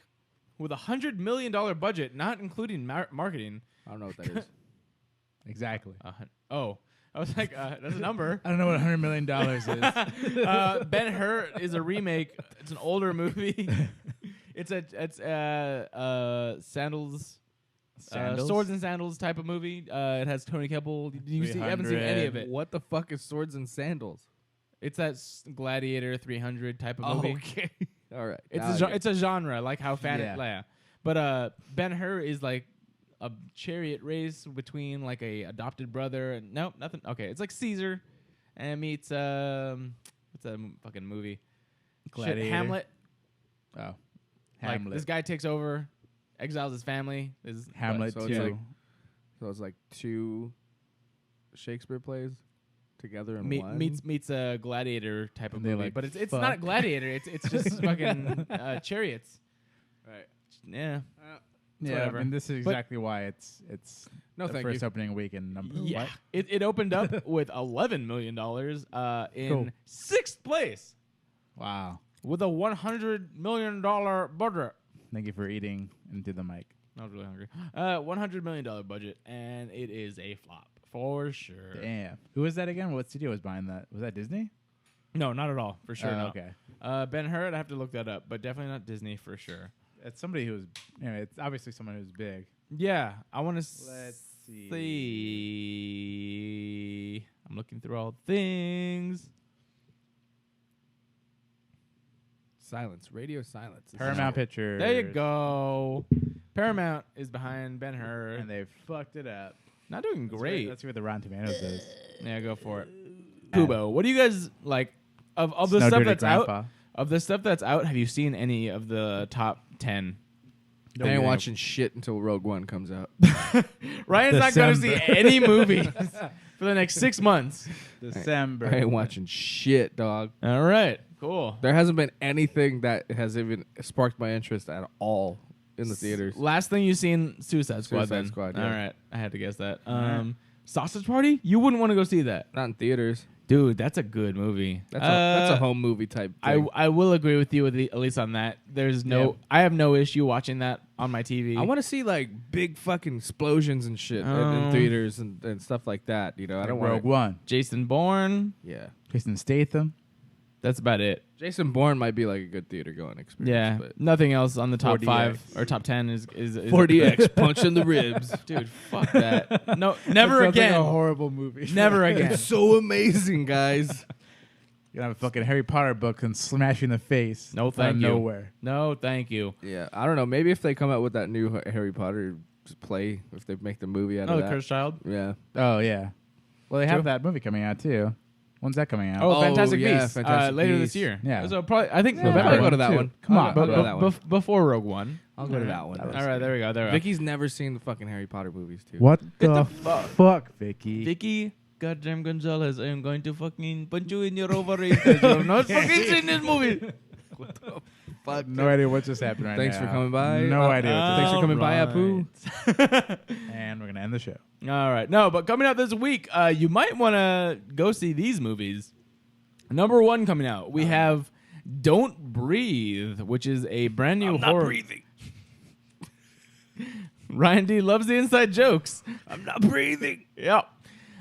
with $100 million budget, not including marketing. I don't know what that is. Exactly. I was like, that's a number. I don't know what $100 million is. Ben-Hur is a remake. It's an older movie. it's sandals, swords and sandals type of movie. It has Tony Keppel. You haven't seen any of it. What the fuck is swords and sandals? It's that Gladiator 300 type of movie. Okay. All right. It's a genre, like how Yeah. But Ben-Hur is like a chariot race between like a adopted brother and nope, nothing. Okay, it's like Caesar and meets what's that fucking movie? Shit, Gladiator. Hamlet. Oh. Like, Hamlet. this guy takes over exiles his family. Is Hamlet so 2. it's like- So it's like 2 Shakespeare plays together in one. meets a gladiator type of And they, movie, like, but it's fuck. not a gladiator. It's just fucking chariots. Right. Yeah. Yeah, whatever. and this is But- exactly why it's No, the thank first you. opening weekend number. Yeah. What? It opened up with $11 million in Cool. 6th place Wow. with a $100 million budget. Thank you for eating into the mic. I was really hungry. $100 million budget, and it is a flop for sure. Damn. Who was that again? What studio was buying that? Was that Disney? No, not at all. For sure. Oh, no. okay. Ben-Hur, I have to look that up, but definitely not Disney for sure. It's somebody who's. Anyway, it's obviously someone who's big. Yeah, I want to Let's see. see. I'm looking through all things. Silence. Radio silence. This is Paramount how- Pictures. There you go. Paramount is behind Ben-Hur. And they fucked it up. Not doing great. Let's see what the Rotten Tomatoes is. Yeah, go for it. Kubo, what do you guys like of the Snow stuff Dirty that's Grandpa. out? Of the stuff that's out, have you seen any of the top 10? I ain't watching shit until Rogue One comes out. Ryan's not going to see December. any movies for the next 6 months. December. I ain't watching shit, dog. All right, cool. There hasn't been anything that has even sparked my interest at all in the theaters. Last thing you seen, Suicide Squad. Suicide then. Squad, All yeah. right, I had to guess that. Sausage Party? You wouldn't want to go see that, Not in theaters. dude. That's a good movie. That's a home movie type thing. I will agree with you at least on that. There's no, Yeah. I have no issue watching that on my TV. I want to see like big fucking explosions and shit in Oh. theaters and stuff like that. You know, I don't Rogue want. One. Jason Bourne. Yeah, Jason Statham. That's about it. Jason Bourne might be like a good theater going experience. Yeah, but nothing else on the top 4DX. 5 or top 10 is 40x punch in the ribs. Dude, fuck that. No, never That sounds again. Like a horrible movie. Never again. It's so amazing, guys. You have a fucking Harry Potter book and smash you in the face. No, out thank of you. Nowhere. No, thank you. Yeah, I don't know. Maybe if they come out with that new Harry Potter play, if they make the movie out Oh, of the that. Cursed Child. Yeah. Oh yeah. Well, they True. have that movie coming out too. When's that coming out? Oh, Fantastic yeah, Beasts. Fantastic Later Beasts. this year. Yeah. So probably, I think Yeah, November. I'll go to that too. one. Come I'll on. go to that one. Before Rogue One. I'll go to that one. All right, there we go. There we go. Vicky's never seen the fucking Harry Potter movies, too. What Get the the fuck. fuck, Vicky? Vicky, goddamn Gonzalez, I am going to fucking punch you in your ovaries because you're not fucking seen this movie. Fuck. No idea what just happened right Thanks now. for coming by. No idea. What Thanks for just coming by, Apu. And we're gonna end the show. All right. No, but coming out this week, you might want to go see these movies. Number 1 coming out, we have Don't Breathe, which is a brand new horror. breathing. Ryan D loves the inside jokes. I'm not breathing. Yep.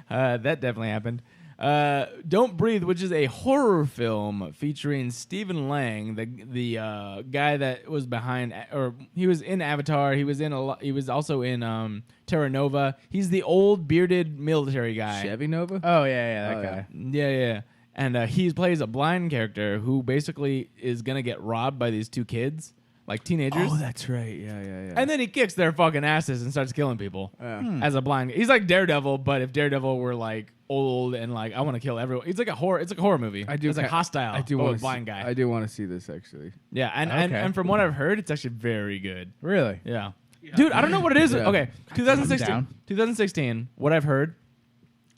That definitely happened. Don't Breathe, which is a horror film featuring Stephen Lang, the guy that was behind, or he was in Avatar. He was in he was also in Terra Nova. He's the old bearded military guy. Chevy Nova? Oh yeah, that Oh, guy. Yeah. And he plays a blind character who basically is gonna get robbed by these 2 kids, like teenagers. Oh, that's right. Yeah. And then he kicks their fucking asses and starts killing people Yeah. as a blind. He's like Daredevil, but if Daredevil were like old and like I want to kill everyone, it's like a horror. It's like a horror movie. I do It's like Hostile. I do but want with blind guy. I do want to see this, actually. Yeah, and Okay. from what I've heard, it's actually very good. Really? Yeah, dude, I don't know what it is. Yeah. Okay, 2016. down. 2016. What I've heard,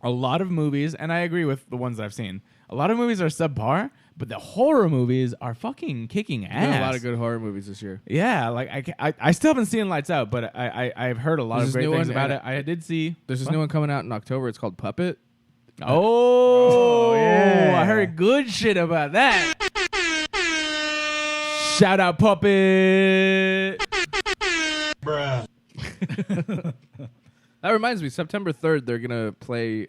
a lot of movies, and I agree with the ones that I've seen. A lot of movies are subpar, but the horror movies are fucking kicking ass. There's a lot of good horror movies this year. Yeah, like I still haven't seen Lights Out, but I've heard a lot There's of this great new things one, about and it. I did see. There's this new one coming out in October. It's called Puppet. Oh, yeah. I heard good shit about that. Shout out Puppet. That reminds me, September 3rd, they're going to play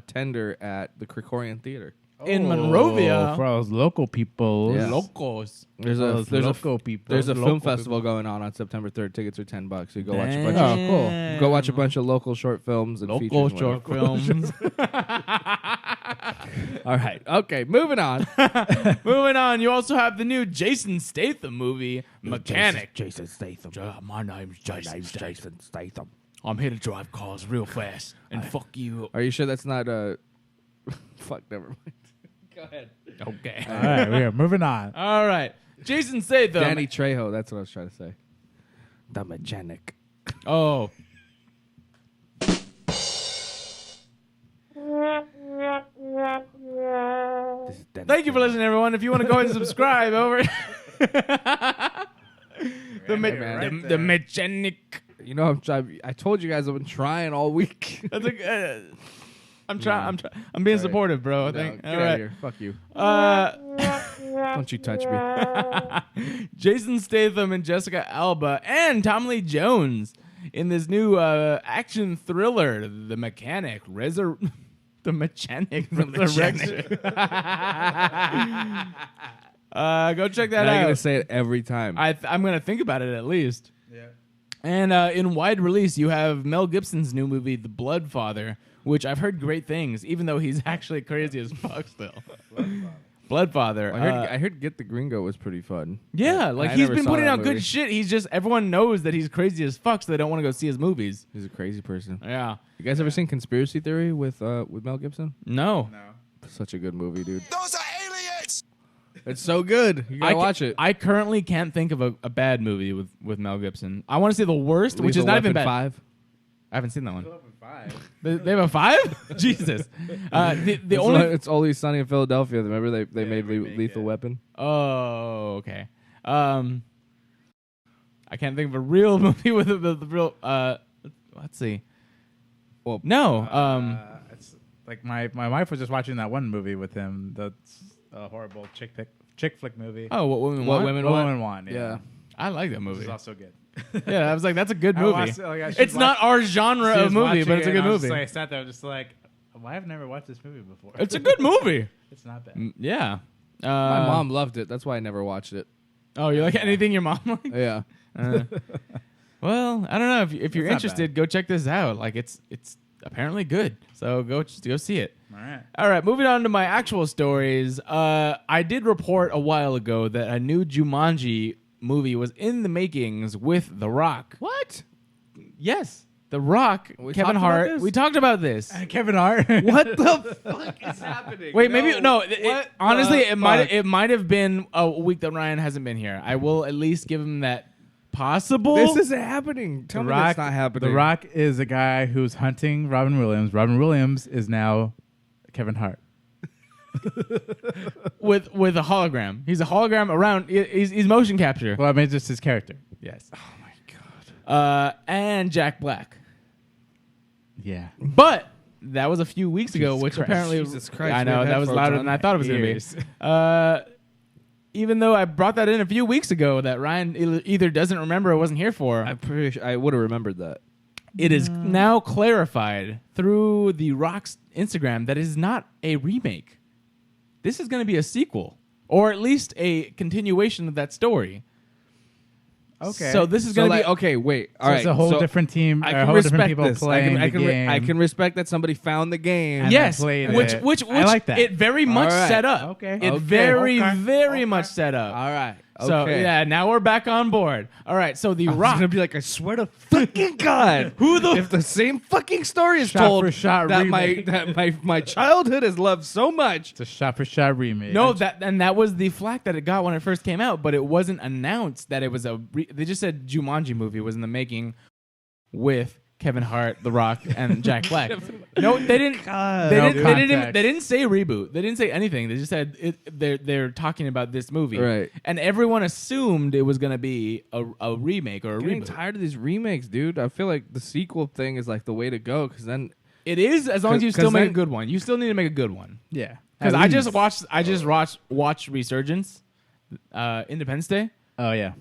Tender at the Krikorian Theater. In Monrovia. Oh, for those local people. Yeah. Locos. There's Those a local people. there's a Those film local festival going on September 3rd. Tickets are $10. So you go watch a Damn. bunch Oh, cool. go watch a bunch of local short films and features. Local and short whatever. films. All right. Okay, moving on. Moving on, you also have the new Jason Statham movie, Mechanic. Jason Statham. My name's Jason Jason Statham. I'm here to drive cars real fast and fuck you. Are you sure that's not fuck, never mind. Go ahead. Okay. All right, we are moving on. All right. Jason Statham. Danny Trejo, that's what I was trying to say. The mechanic. Oh. Thank you for listening, everyone. If you want to go ahead and subscribe over the mechanic. You know, I told you guys I've been trying all week. That's I'm trying. I'm being supportive, bro. Get All out right. of here. Fuck you. Don't you touch me. Jason Statham and Jessica Alba and Tom Lee Jones in this new action thriller, The Mechanic. The Mechanic. Resurrection. Go check that Now out. you're gonna say it every time. I'm gonna think about it at least. Yeah. And in wide release, you have Mel Gibson's new movie, The Bloodfather, which I've heard great things, even though he's actually crazy as fuck still. Bloodfather. I heard Get the Gringo was pretty fun. Yeah, like I he's never been saw putting that out movie. good shit. He's just, everyone knows that he's crazy as fuck, so they don't want to go see his movies. He's a crazy person. Yeah. You guys ever seen Conspiracy Theory with Mel Gibson? No. Such a good movie, dude. Those are aliens! It's so good. You gotta watch it. I currently can't think of a bad movie with Mel Gibson. I want to see the worst, which is Lethal not even Weapon bad. 5. I haven't seen that one. They have a 5? Jesus. The only. It's Always Sunny in Philadelphia. Remember they made remake, Lethal yeah. Weapon? Oh, okay. I can't think of a real movie with the real. Let's see. Well, no. It's like my wife was just watching that one movie with him. That's a horrible chick flick movie. Oh, What Women What Want? Women What Want? Women Want. Yeah. I like that This movie. is also good. Yeah, I was like, that's a good I movie. watched it, like, I should It's not watch- our genre She of was movie, watching but it's a it, good and I was movie. just like, I sat there just like, why I've never watched this movie before. It's a good movie. It's not bad. Yeah. My mom loved it. That's why I never watched it. Oh, you like anything your mom likes? Yeah. Well, I don't know if you're It's not interested. Go check this out. Like it's apparently good. So go see it. All right. All right, moving on to my actual stories. I did report a while ago that a new Jumanji movie was in the makings with The Rock. What? Yes, The Rock, We Kevin talked about Hart. this? We talked about this. Kevin Hart. What the fuck is happening? Wait, maybe no. What Honestly, the fuck? it might have been a week that Ryan hasn't been here. I will at least give him that possible. This isn't happening. Tell me that's not happening. The Rock is a guy who's hunting Robin Williams. Robin Williams is now Kevin Hart. with a hologram. He's a hologram around. He's motion capture. Well, I mean, just his character. Yes. Oh my god. And Jack Black. Yeah. But that was a few weeks ago, Jesus which Christ. apparently Jesus Christ, I know we have that was headphones louder on. than I thought it was Ears. going to be. Even though I brought that in a few weeks ago, that Ryan either doesn't remember or wasn't here for. I'm pretty sure I would have remembered that. It is now clarified through the Rock's Instagram that it is not a remake. This is going to be a sequel, or at least a continuation of that story. Okay. So this is So going to like, be okay, wait. All So right. it's a whole so different team. I a can whole different respect people this. playing the game. I can respect that somebody found the game. And yes, then played which it. which I like that. It very much All right. set up. Okay. It Okay. very Okay. very much set up. All right. So okay. yeah, now we're back on board. All right, so the I was Rock. gonna be like, I swear to fucking God, if the same fucking story is Shot told for shot that remake. my childhood is loved so much. It's a shot-for-shot remake. No, that was the flack that it got when it first came out, but it wasn't announced that it was they just said Jumanji movie was in the making with Kevin Hart, The Rock, and Jack Black. No, they didn't. They didn't say reboot. They didn't say anything. They just said they're talking about this movie, Right. And everyone assumed it was gonna be a remake or a I'm getting reboot. tired of these remakes, dude. I feel like the sequel thing is like the way to go because then It is as long as you 'Cause still make a then- good one. You still need to make a good one. Yeah. Because At I just least. watched Resurgence, Independence Day. Oh yeah.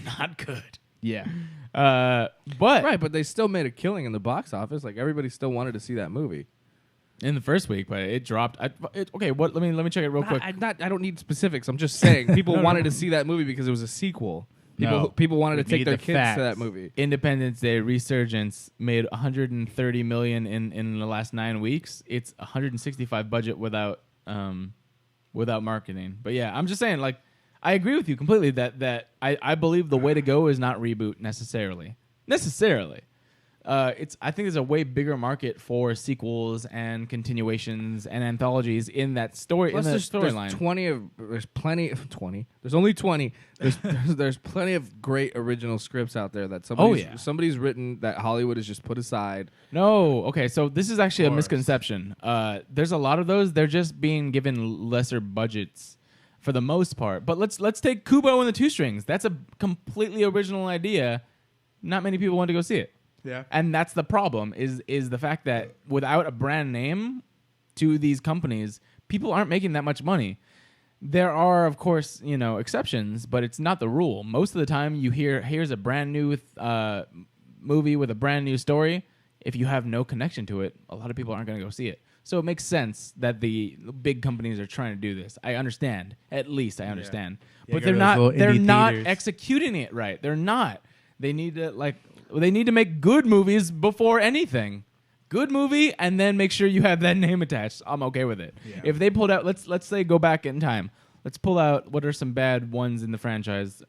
Not good. Yeah. But right, but they still made a killing in the box office. Like everybody still wanted to see that movie. in the first week, but it dropped. Okay, what? Let me check it real quick. I don't need specifics. I'm just saying people wanted to see that movie because it was a sequel. People wanted to We take need their the kids facts. to that movie. Independence Day Resurgence made 130 million in the last 9 weeks. It's 165 budget without marketing. But yeah, I'm just saying, like, I agree with you completely that I believe the way to go is not reboot necessarily. I think there's a way bigger market for sequels and continuations and anthologies in that story. Plus in the there's storyline. there's plenty of 20. There's only 20. There's plenty of great original scripts out there that somebody's written that Hollywood has just put aside. No, okay, so this is actually a misconception. There's a lot of those. They're just being given lesser budgets for the most part. But let's take Kubo and the Two Strings. That's a completely original idea. Not many people want to go see it. Yeah. And that's the problem is the fact that without a brand name to these companies, people aren't making that much money. There are, of course, exceptions, but it's not the rule. Most of the time you hear, here's a brand new movie with a brand new story. If you have no connection to it, a lot of people aren't going to go see it. So it makes sense that the big companies are trying to do this. I understand. At least I understand. Yeah, but go to those they're little not indie theaters. executing it right. They're not. They need to make good movies before anything. Good movie, and then make sure you have that name attached. I'm okay with it. Yeah. If they pulled out, let's say go back in time. Let's pull out what are some bad ones in the franchise.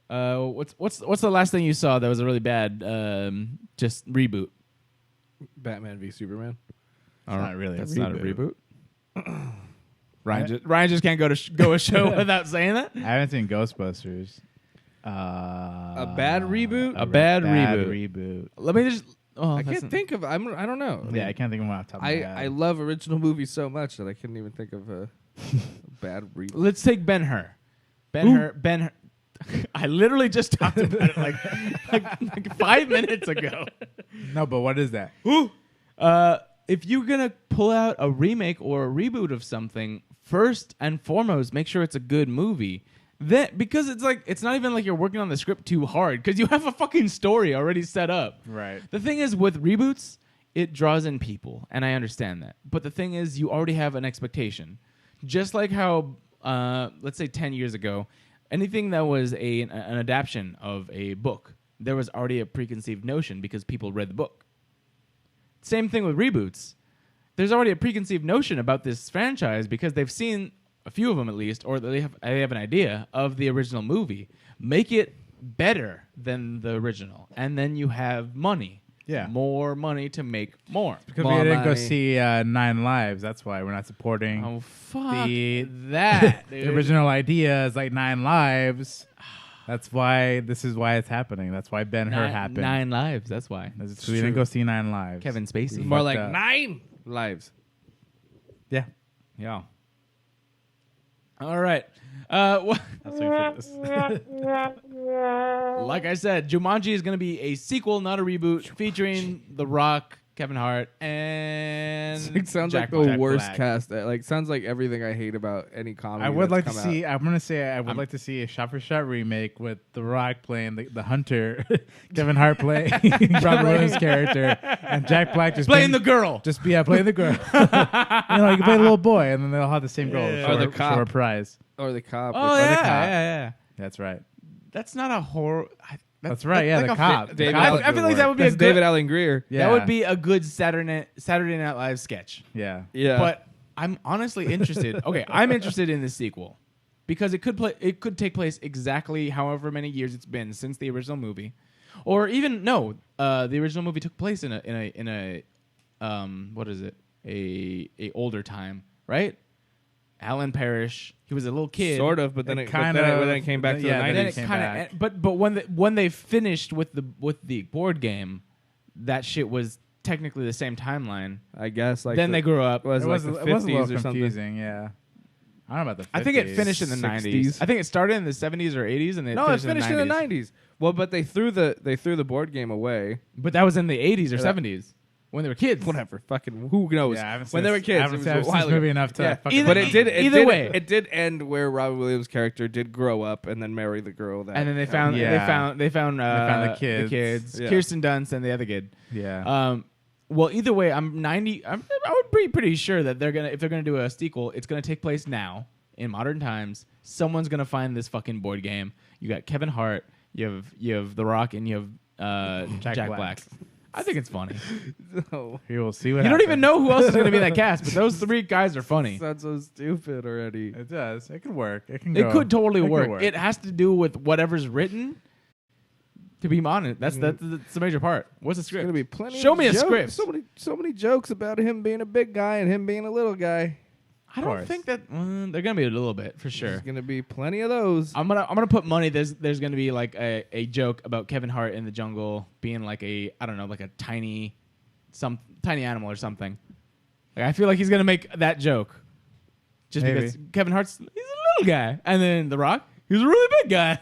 What's the last thing you saw that was a really bad just reboot? Batman v Superman. It's not really. That's not a reboot. Ryan just can't go a show without saying that. I haven't seen Ghostbusters. A bad reboot? A bad reboot. reboot. Let me just. Oh, I can't think of. I don't know. Yeah, I can't think of one off the top of my head. I love original movies so much that I couldn't even think of a bad reboot. Let's take Ben-Hur. Ben-Hur. I literally just talked about it like 5 minutes ago. No, but what is that? If you're gonna pull out a remake or a reboot of something, first and foremost, make sure it's a good movie. Then, because it's not even like you're working on the script too hard because you have a fucking story already set up. Right. The thing is with reboots, it draws in people, and I understand that. But the thing is, you already have an expectation. Just like how, let's say 10 years ago, anything that was an adaptation of a book, there was already a preconceived notion because people read the book. Same thing with reboots. There's already a preconceived notion about this franchise because they've seen a few of them at least, or they have an idea of the original movie. Make it better than the original, and then you have money. Yeah. More money to make more. Because we didn't go see 9 Lives. That's why we're not supporting Oh, fuck the that, the dude. original idea is like 9 Lives. That's why this is why it's happening. That's why Ben-Hur happened. 9 lives, that's why. So we didn't go see 9 Lives. Kevin Spacey. More fucked like up. 9 lives. Yeah. Yeah. All right. Wha- That's what for this. like I said, Jumanji is going to be a sequel, not a reboot, featuring The Rock, Kevin Hart, and It sounds Jack like the Black. worst cast. Sounds like everything I hate about any comedy. I would like to that's come see. out. I'm gonna say I would like to see a shot-for-shot remake with The Rock playing the hunter, Kevin Hart playing Robert Williams' character, and Jack Black just Playing the being- girl. Just playing the girl. You can play the little boy, and then they'll have the same girl. Yeah. Or the cop. for a prize. Or the cop. Oh, with- yeah, cop. yeah. That's right. That's not a horror. That's right. Yeah, like the a cop. fit- The David cop Allen- is I feel good like that work. would be That's a good. David Allen Greer. Yeah. That would be a good Saturday Night Live sketch. Yeah. Yeah. But I'm honestly interested. Okay, I'm interested in this sequel because it could take place exactly however many years it's been since the original movie, or even no, the original movie took place in a what is it, a older time, right? Alan Parrish, he was a little kid, Sort of, but then it came back to the yeah, then 90s. Then it came kind back. of, but when they finished with the board game, that shit was technically the same timeline. I guess. Like then they grew up. it was It like was, the it was a 50s little or something. confusing. Yeah. I don't know about the 50s. I think it finished in the 90s. 60s. I think it started in the 70s or 80s, and No, it finished in the 90s. 90s. Well, but they threw the board game away. But that was in the 80s or Yeah. 70s when they were kids. Whatever, fucking who knows? Yeah, I haven't when seen they were this- kids, I haven't it was seen- a I've seen while this ago. movie enough to Yeah. fucking But remember. Either way. it did end where Robin Williams' character did grow up and then marry the girl. That And then they found Yeah. they found the kids. Yeah. Kirsten Dunst and the other kid. Yeah. Well, either way, I would be pretty sure that if they're gonna do a sequel, it's gonna take place now in modern times. Someone's gonna find this fucking board game. You got Kevin Hart, you have The Rock, and you have Jack Black. I think it's funny. No. We will see what You don't even happens. know who else is gonna be in that cast, but those three guys are funny. Sounds so stupid already. It does. It could work. It can. It go. could totally It could work. It has to do with whatever's written. to be honest. That's the major part. What's the script? Gonna be plenty. Show of me a jokes. script. So many jokes about him being a big guy and him being a little guy. I don't think that they're gonna be a little bit for sure. There's gonna be plenty of those. I'm gonna put money. There's gonna be like a joke about Kevin Hart in the jungle being like a tiny animal or something. Like, I feel like he's gonna make that joke just Maybe. because Kevin Hart's he's a little guy, and then The Rock he's a really big guy.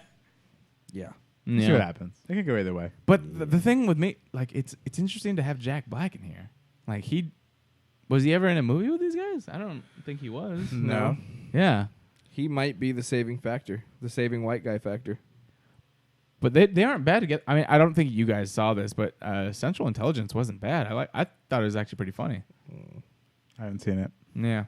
Yeah. See what happens. It can go either way. But the thing with me, like, it's interesting to have Jack Black in here. Like, was he ever in a movie with these guys? I don't think he was. No. Yeah. He might be the saving factor, the saving white guy factor. But they aren't bad to get. I mean, I don't think you guys saw this, but Central Intelligence wasn't bad. I thought it was actually pretty funny. I haven't seen it. Yeah.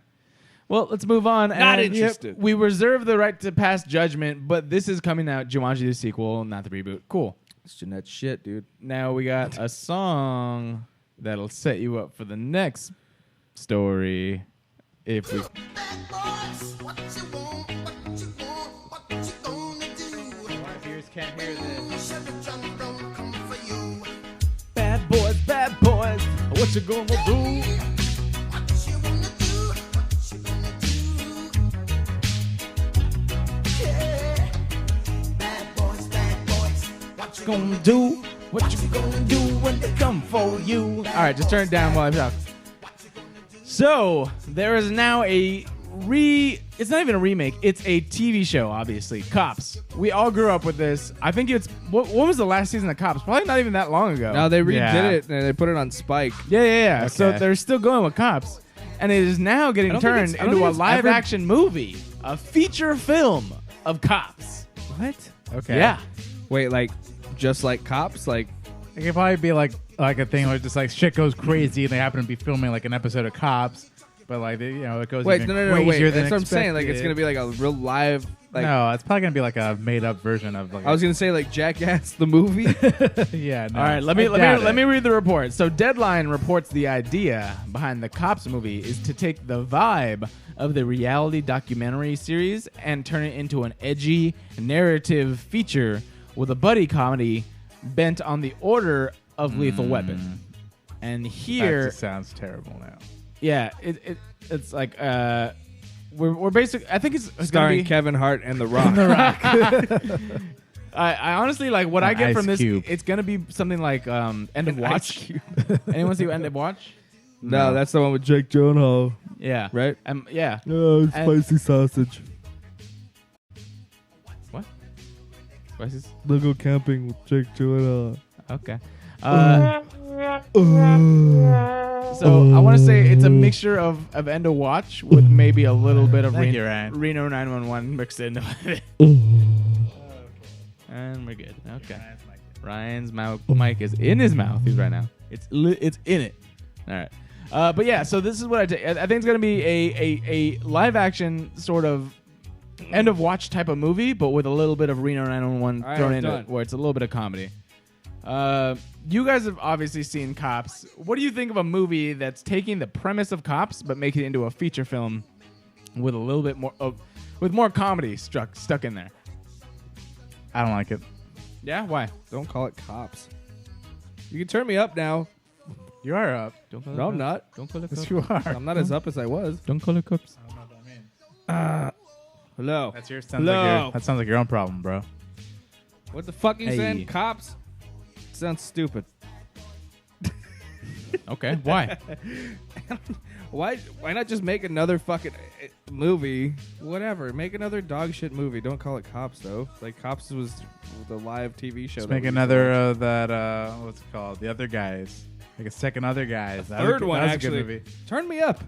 Well, let's move on. Not And, interested. We reserve the right to pass judgment, but this is coming out Jumanji the sequel, not the reboot. Cool. It's Jeanette shit, dude. Now we got a song that'll set you up for the next story. If we Can't hear this. bad boys, what you gonna do? Gonna do what you gonna do when they come for you. All right, just turn it down while I talk. So there is now it's not even a remake, it's a TV show, obviously. Cops. We all grew up with this. I think it's what was the last season of Cops? Probably not even that long ago. No, they redid Yeah. it and they put it on Spike. Yeah. So Okay. they're still going with Cops. And it is now getting I don't think turned it's- I don't into a think it's live ever- action movie, a feature film of Cops. What? Okay. Yeah. Wait, like just like Cops? Like It could probably be like a thing where just like shit goes crazy and they happen to be filming like an episode of Cops, but like it goes wait, even no, crazier wait. than That's what I'm saying. Like it's expected. gonna be like a real live. Like no, it's probably gonna be like a made up version of like. I was gonna say like Jackass the movie. yeah. No. All right, let me read the report. So Deadline reports the idea behind the Cops movie is to take the vibe of the reality documentary series and turn it into an edgy narrative feature with a buddy comedy bent on the order of Lethal Weapon. And That here, just sounds terrible now. yeah, it's like we're basically. I think it's gonna Starring be, Kevin Hart and The Rock. I honestly like what I And get Ice from this. Cube. It's gonna be something like End of Watch. Anyone see End of Watch? No, that's the one with Jake Gyllenhaal, Yeah. right? Yeah. Oh, And- spicy sausage. What? Spices? They'll go camping with Jake Gyllenhaal. Okay. So I want to say it's a mixture of End of Watch with maybe a little bit of Thank you, Ryan. Reno 911 mixed into it. And we're good. Okay. Ryan's mic is in his mouth. He's right now. It's in it. All right. But yeah, so this is what I think it's gonna be a live action sort of End of Watch type of movie, but with a little bit of Reno 911 All right, thrown I'm into done. it, where it's a little bit of comedy. You guys have obviously seen Cops. What do you think of a movie that's taking the premise of Cops but making it into a feature film with a little bit more with more comedy stuck in there? I don't like it. Yeah, why? Don't call it Cops. You can turn me up now. You are up. No, I'm not. Don't call it Yes, Cops. you are. I'm not as up as I was. Don't call it Cops. Hello. That sounds Hello. that sounds like your own problem, bro. What the fuck are you Hey. saying? Cops? Sounds stupid. Okay, why? Why not just make another fucking movie? Whatever. Make another dog shit movie. Don't call it Cops though. Like Cops was the live TV show. Just that make we another what's it called? The Other Guys. Like a second Other Guys. That was third a- one that was a actually. good movie. Turn me up.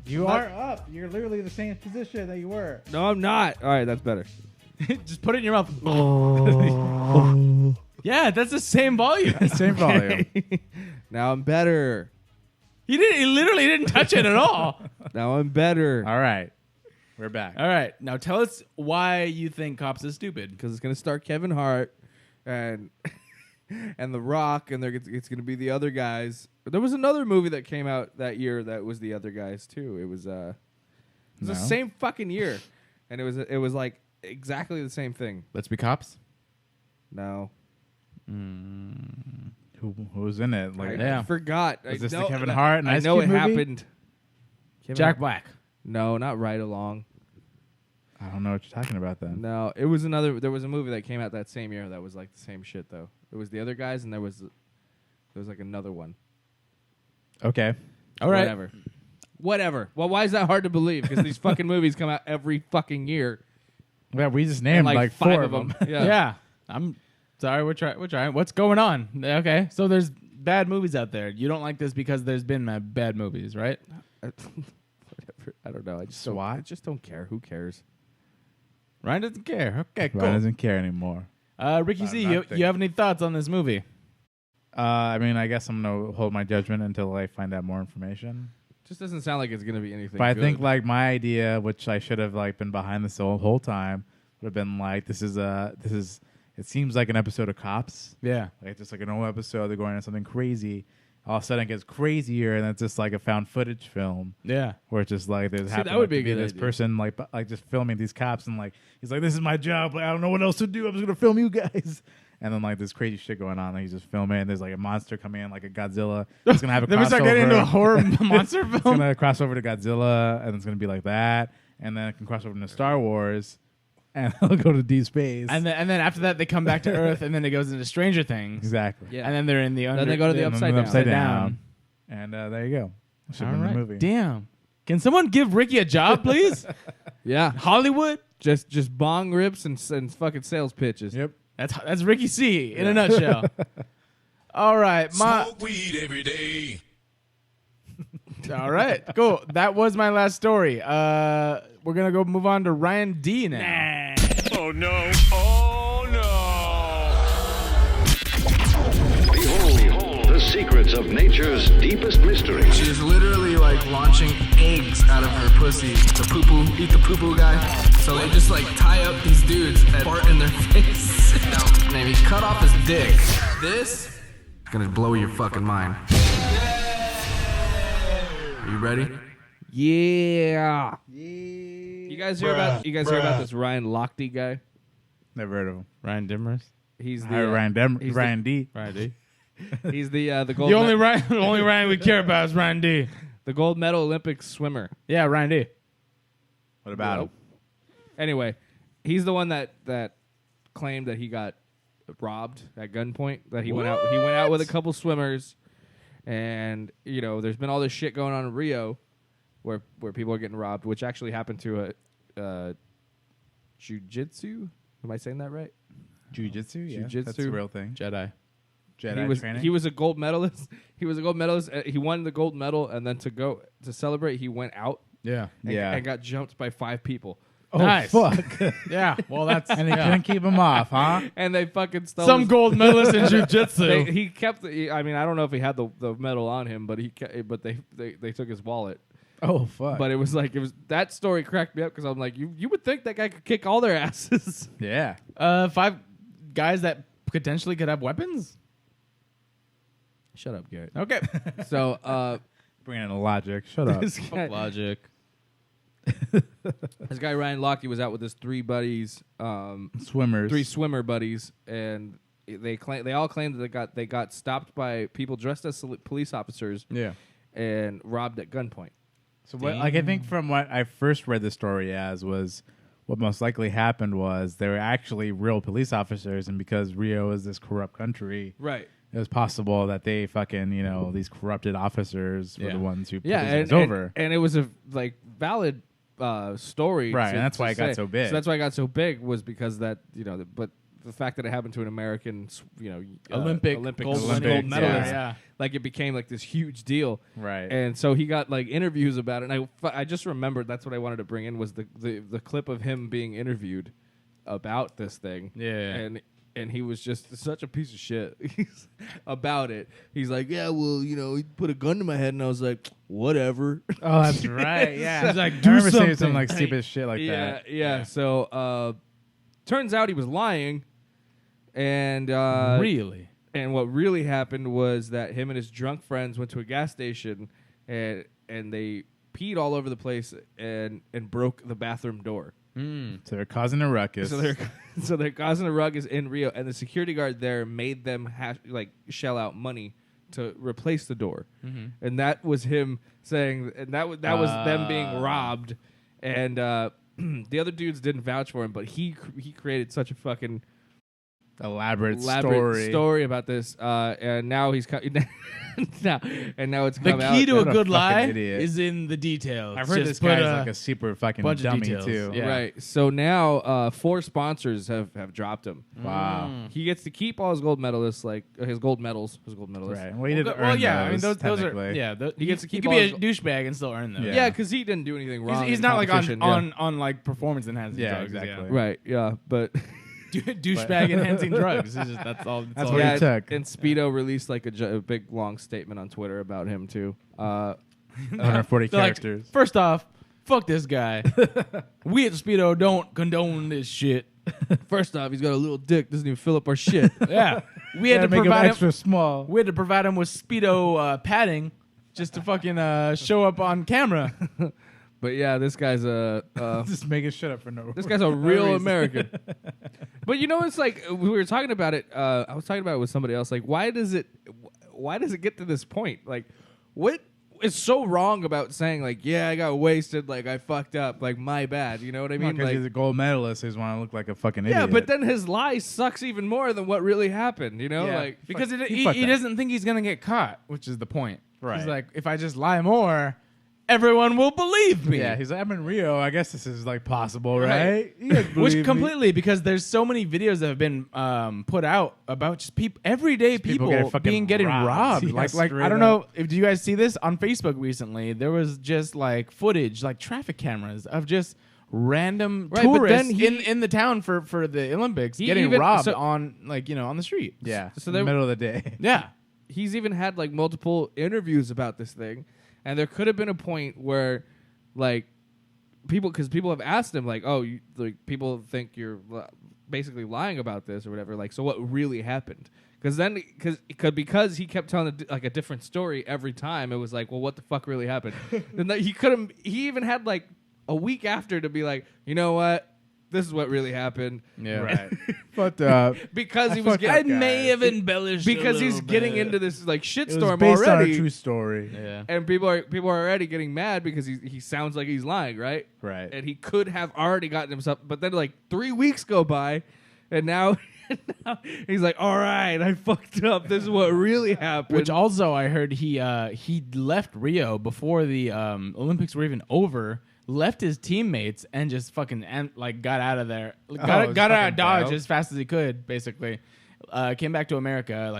You I'm are up. You're literally the same position that you were. No, I'm not. All right, that's better. Just put it in your mouth. Yeah, that's the same volume. Same volume. Now I'm better. He literally didn't touch it at all. Now I'm better. All right. We're back. All right, now tell us why you think Cops is stupid. Because it's gonna star Kevin Hart and and The Rock, and it's gonna be the other guys. There was another movie that came out that year that was the other guys too. It was the No. same fucking year, and it was like exactly the same thing. Let's be cops. No, Who's in it? Like, I forgot. Is this I the know Kevin that- Hart and I Ice know Cube it movie? happened. Jack Black. No, not Right Along. I don't know what you're talking about then. No, it was another. There was a movie that came out that same year that was like the same shit though. It was the other guys, and there was like another one. Okay. All right. Whatever. Well, why is that hard to believe? Because these fucking movies come out every fucking year. Yeah, we just And named like like five four of them. Yeah. I'm sorry. We're trying. What's going on? Okay. So there's bad movies out there. You don't like this because there's been bad movies, right? Whatever. I don't know. I just SWAT? I just don't care. Who cares? Ryan doesn't care. Okay, cool. Ryan doesn't care anymore. Ricky C, nothing. you have any thoughts on this movie? I mean, I guess I'm gonna hold my judgment until I find out more information. Just doesn't sound like it's gonna be anything. But I good. think like my idea, which I should have like been behind this whole time, would have been like this is. It seems like an episode of Cops. Yeah. Like just like an old episode, they're going on something crazy. All of a sudden it gets crazier, and it's just like a found footage film. Yeah. Where it's just like there's happened that would to be a good this idea. person like just filming these cops, and like he's like, this is my job. Like, I don't know what else to do. I'm just gonna film you guys. And then like this crazy shit going on. Like he's just filming. And there's like a monster coming in, like a Godzilla. It's gonna have a Then we start getting into a horror monster It's film. gonna cross over to Godzilla, and it's gonna be like that. And then it can cross over into Star Wars, and it'll go to deep space. And then after that they come back to Earth, and then it goes into Stranger Things. Exactly. Yeah. And then they're in the under. Then they go to the And then upside down. Upside down. And there you go. Should All have been right. the movie. Damn. Can someone give Ricky a job, please? Yeah. Hollywood. Just bong rips and fucking sales pitches. Yep. That's Ricky C in a nutshell. All right, Smoke weed every day. All right, cool. That was my last story. We're gonna go move on to Ryan D now. Oh no. Oh no. Behold the secrets of nature's deepest mystery. She's literally like launching eggs out of her pussy. The poo-poo, eat the poo-poo guy. So they just like tie up these dudes and fart in their face. Maybe cut off his dick. This is gonna blow your fucking mind. Are you ready? Yeah. You guys hear about this Ryan Lochte guy? Never heard of him. Ryan Dimmers. He's I the heard Ryan he's Ryan D. Ryan D. he's the gold The only Ryan we care about is Ryan D. the gold medal Olympic swimmer. Yeah, Ryan D. What about him? Anyway, he's the one that claimed that he got robbed at gunpoint. That he went out with a couple swimmers, and there's been all this shit going on in Rio, where people are getting robbed, which actually happened to a jiu-jitsu. Am I saying that right? Jiu-jitsu? Yeah. Jiu-jitsu. That's a real thing. Jedi. Jedi training? He was a gold medalist. He was a gold medalist. He won the gold medal, and then to celebrate, he went out Yeah. and got jumped by 5 people. Oh, Nice. fuck. Yeah. Well, that's And they couldn't keep him off, huh? And they fucking stole some his- gold medalist in jiu-jitsu. He kept. I mean, I don't know if he had the medal on him, but they took his wallet. Oh, fuck. But it was that story cracked me up because I'm like, you would think that guy could kick all their asses. yeah. 5 guys that potentially could have weapons. Shut up, Garrett. Okay. So Bring in the logic. Shut up. this guy, Logic. this guy Ryan Lochte was out with his 3 buddies, Swimmers. 3 swimmer buddies, and they all claimed that they got stopped by people dressed as police officers Yeah. and robbed at gunpoint. So what, I think from what I first read the story as was what most likely happened was they were actually real police officers, and because Rio is this corrupt country, Right. it was possible that they fucking, these corrupted officers were Yeah. the ones who put Yeah, these guys and, over. and it was a valid story, Right, to- and that's to why it got say. so big. So that's why it got so big was because that but the fact that it happened to an American, Olympic gold Olympics, medalist, yeah. like it became like this huge deal, Right. And so he got like interviews about it, and I just remembered that's what I wanted to bring in was the clip of him being interviewed about this thing, Yeah. And he was just such a piece of shit about it. He's like, yeah, well, he put a gun to my head, and I was like, whatever. Oh, that's right. Yeah. He's like, I do remember saying something. some like stupid shit like that. Yeah. So turns out he was lying, and Really? and what really happened was that him and his drunk friends went to a gas station, and they peed all over the place and broke the bathroom door. So they're causing a ruckus. So they're causing a ruckus in Rio, and the security guard there made them shell out money to replace the door, and that was him saying, and that was them being robbed, and the other dudes didn't vouch for him, but he created such a fucking elaborate story about this, and now he's now it's The come key out. to a What a good fucking lie idiot. is in the details. I've heard Just this put guy's a like a super fucking bunch of dummy details. too. Yeah. Right. So now 4 sponsors have dropped him. Wow. He gets to keep all his gold medalists, like his gold medals. Right. Well, he didn't Well, earn yeah, I mean those those are technically. He gets to He keep could all be a his- douchebag and still earn them. Yeah, because he didn't do anything wrong. He's in not like competition. on like performance enhancing Yeah, drugs. exactly. Right. Yeah, but Douchebag enhancing drugs. It's just, that's all. That's all what it he is. took. And Speedo released like a big long statement on Twitter about him too. 140 They're like, characters. first off, fuck this guy. We at Speedo don't condone this shit. First off, he's got a little dick. Doesn't even fill up our shit. Yeah, we had to make him provide him. extra small. We had to provide him with Speedo padding just to fucking show up on camera. But yeah, this guy's Just making shit up for no. this guy's a real American. But you know, it's like we were talking about it. I was talking about it with somebody else. Like, why does it get to this point? Like, what is so wrong about saying like, yeah, I got wasted, like I fucked up, like my bad. You know what I mean? Because Like, he's a gold medalist. He just want to look like a fucking idiot. yeah, but then his lie sucks even more than what really happened. You know, Yeah. like Because he fucked he up. doesn't think he's gonna get caught, which is the point. Right. He's like, if I just lie more, everyone will believe me. Yeah, he's like, I'm in Rio. I guess this is like possible, Right. right? You guys believe Which me? completely, because there's so many videos that have been put out about just everyday people people getting getting fucking robbed. robbed. Yeah, like I straight don't know if do you guys see this on Facebook recently? There was just like footage, like traffic cameras of just random Right, but tourists then he- in the town for the Olympics He getting even- robbed so- on on the street. Yeah, So in there- the middle of the day. Yeah. he's even had like multiple interviews about this thing, and there could have been a point where like because people have asked him like, oh, like people think you're basically lying about this or whatever, like, so what really happened? Because he kept telling like a different story every time, it was like, well, what the fuck really happened? And that he even had like a week after to be like, you know what, this is what really happened. Yeah. Right. Fucked up. Because he I was fucked getting up, guys. embellished because he's getting into this like It was shitstorm based already. on a true story. Yeah. And people are already getting mad because he sounds like he's lying, right? Right. And he could have already gotten himself, but then like 3 weeks go by, and now he's like, "All right, I fucked up. This is what really happened." Which also I heard he left Rio before the Olympics were even over. Left his teammates and just fucking got out of there. Got out of fucking Dodge wild. as fast as he could. Basically, came back to America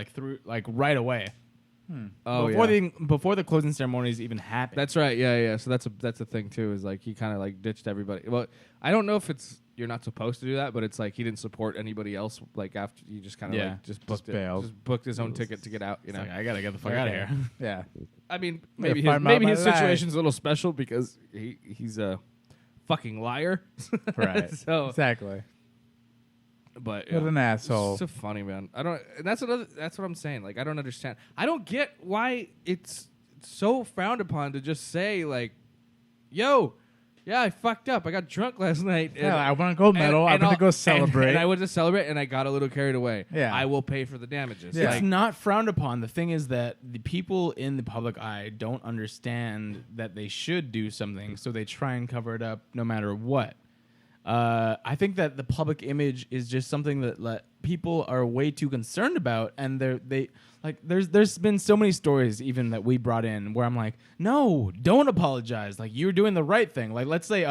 right away. Before the closing ceremonies even happened. That's right. Yeah. So that's a thing too. Is like he kind of like ditched everybody. Well, I don't know if you're not supposed to do that, but it's like he didn't support anybody else. Like after you just kind of Yeah. like just booked bailed. just booked his own ticket to get out. You know. I gotta get the fuck out of here. Yeah. I mean, Gotta maybe find out his my life. situation's a little special because he's a fucking liar. Right. So, Exactly. but What an asshole. It's so funny, man. I don't. And that's what I'm saying. Like, I don't understand. I don't get why it's so frowned upon to just say like, "Yo, yeah, I fucked up. I got drunk last night. Yeah, I want a gold medal. I'm going to go celebrate. And I went to celebrate, and I got a little carried away. Yeah. I will pay for the damages. Yeah. It's not frowned upon. The thing is that the people in the public eye don't understand that they should do something, so they try and cover it up no matter what. I think that the public image is just something that people are way too concerned about, and there's been so many stories even that we brought in where I'm like, no, don't apologize. Like, you're doing the right thing. Like, let's say,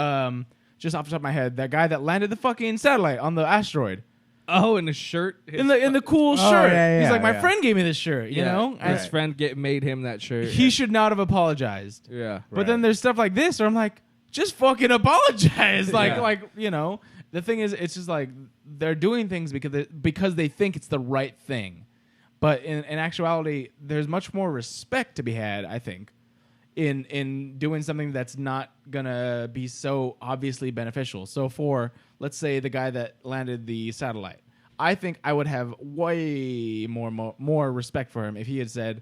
just off the top of my head, that guy that landed the fucking satellite on the asteroid. Oh, in the shirt. In the cool Oh, shirt. yeah, He's yeah, like, my yeah. friend gave me this shirt, you know? And His friend made him that shirt. he should not have apologized. Yeah. But then there's stuff like this where I'm like, just fucking apologize. Yeah. The thing is, it's just like they're doing things because they think it's the right thing. But in actuality, there's much more respect to be had, I think, in doing something that's not gonna be so obviously beneficial. So for, let's say, the guy that landed the satellite, I think I would have way more respect for him if he had said,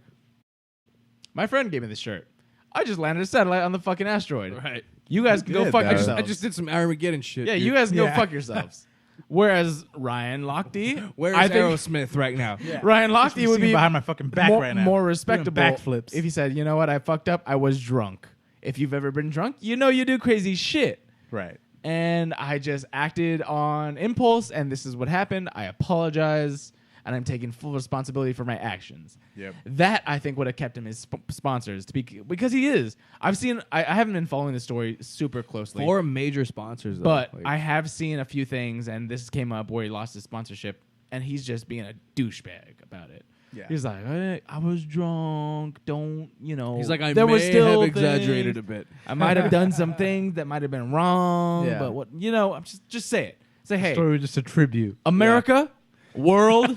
my friend gave me this shirt. I just landed a satellite on the fucking asteroid. Right. You guys can go did, fuck though. yourselves. I just did some Armageddon shit. yeah, dude. you guys can go Yeah. fuck yourselves. Whereas Ryan Lochte, Where's I think Aerosmith right now? Ryan Lochte would be behind my fucking back more, right now. more Doing respectable backflips. if he said, you know what, I fucked up. I was drunk. If you've ever been drunk, you know you do crazy shit. Right. And I just acted on impulse, and this is what happened. I apologize, and I'm taking full responsibility for my actions. Yep. That, I think, would have kept him his sponsors, because he is. I haven't been following the story super closely. 4 major sponsors, though. But Like, I have seen a few things, and this came up where he lost his sponsorship, and he's just being a douchebag about it. Yeah. He's like, hey, I was drunk. Don't, you know. he's like, I there may was still have exaggerated things. a bit. I might have done some things that might have been wrong, Yeah. but what, you know, I'm just say it. Say, hey, Story was just a tribute. America, world,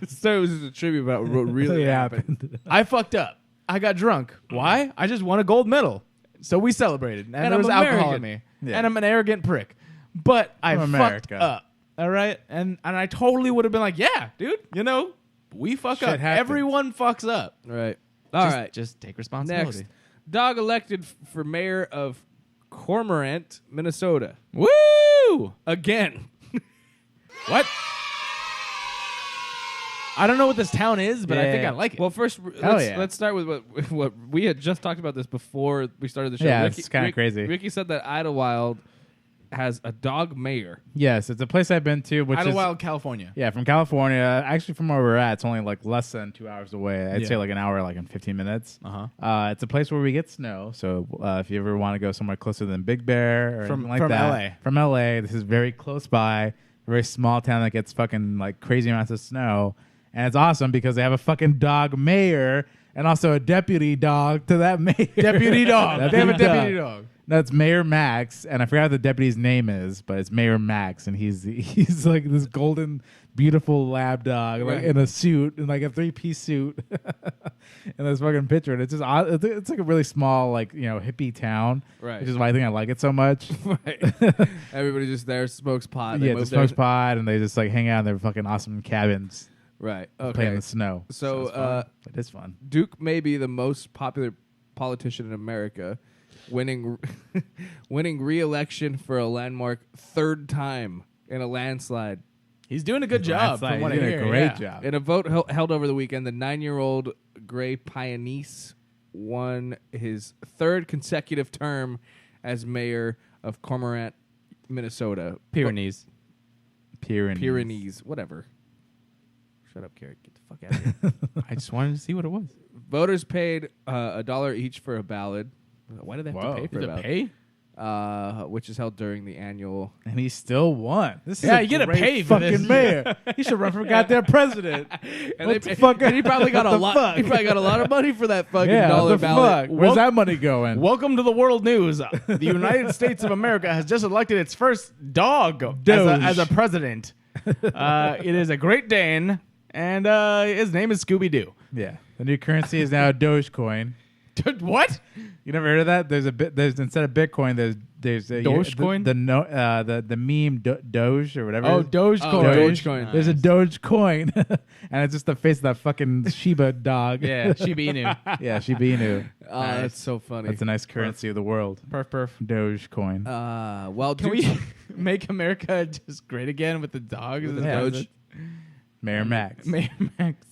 So it was just a tribute about what really happened. I fucked up. I got drunk. Why? I just won a gold medal. So we celebrated. And there I'm was alcohol in American. me. Yeah. And I'm an arrogant prick. But I I'm fucked America. up. All right? And I totally would have been like, yeah, dude, you know, we fuck Shit up. happens. Everyone fucks up. Right. All right. Just take responsibility. Next, dog elected for mayor of Cormorant, Minnesota. Woo! Again. What? I don't know what this town is, but I think I Yeah. like it. Well, first, yeah. let's start with what we had just talked about this before we started the show. Yeah, Ricky, it's kinda crazy. Ricky said that Idlewild has a dog mayor. Yes, it's a place I've been to, which is Idlewild, California. yeah, from California. Actually, from where we're at, it's only like less than 2 hours away. I'd Yeah. say like an hour, like in 15 minutes. Uh-huh. It's a place where we get snow. So if you ever want to go somewhere closer than Big Bear or From- anything like from that, LA. from LA, this is very close by. A very small town that gets fucking like crazy amounts of snow, and it's awesome because they have a fucking dog mayor and also a deputy dog to that mayor. Deputy dog. They have a Deputy deputy dog. dog. That's Mayor Max, and I forgot what the deputy's name is, but it's Mayor Max, and he's like this golden, beautiful lab dog, like Right. in a suit, in like a 3-piece suit, in this fucking picture. And it's just it's like a really small, like hippie town, Right. which is why I think I like it so much. Right. Everybody just there smokes pot. They Yeah, move just smokes there. pot, and they just like hang out in their fucking awesome cabins, Right. play in Okay. the snow. So, it's fun. It is fun. Duke may be the most popular politician in America, winning re-election for a landmark 3rd time in a landslide. He's doing a good job, Landslide, from what I he's doing hear. a great yeah. job. In a vote held over the weekend, the 9-year-old Gray Pionese won his 3rd consecutive term as mayor of Cormorant, Minnesota. Pyrenees. Pyrenees, whatever. Shut up, Carrot. Get the fuck out of here. I just wanted to see what it was. Voters paid $1 each for a ballot. Why do they have to pay for Did a it ballot? pay? Which is held during the annual. And he still won. This Yeah, is you gotta great pay for fucking this. mayor. He should run for goddamn president. And What the fuck? And he probably got What a the lot. fuck? He probably got a lot of money for that fucking Yeah, dollar what the ballot. fuck? Where's that money going? Welcome to the world news. The United States of America has just elected its first dog as a president. It is a Great Dane, and his name is Scooby-Doo. Yeah, the new currency is now Dogecoin. What? You never heard of that? There's instead of Bitcoin, there's a Dogecoin? the meme Doge or whatever. Oh, it is. Dogecoin. Dogecoin. There's a Dogecoin, and it's just the face of that fucking Shiba dog. Yeah, Shiba Inu. yeah, Shiba Inu. Oh, that's so funny. That's a nice currency of the world. Perf. Dogecoin. Well, Can Duke, we make America just great again with the dogs? and the Yeah. Doge? Mayor Max. Mayor Max.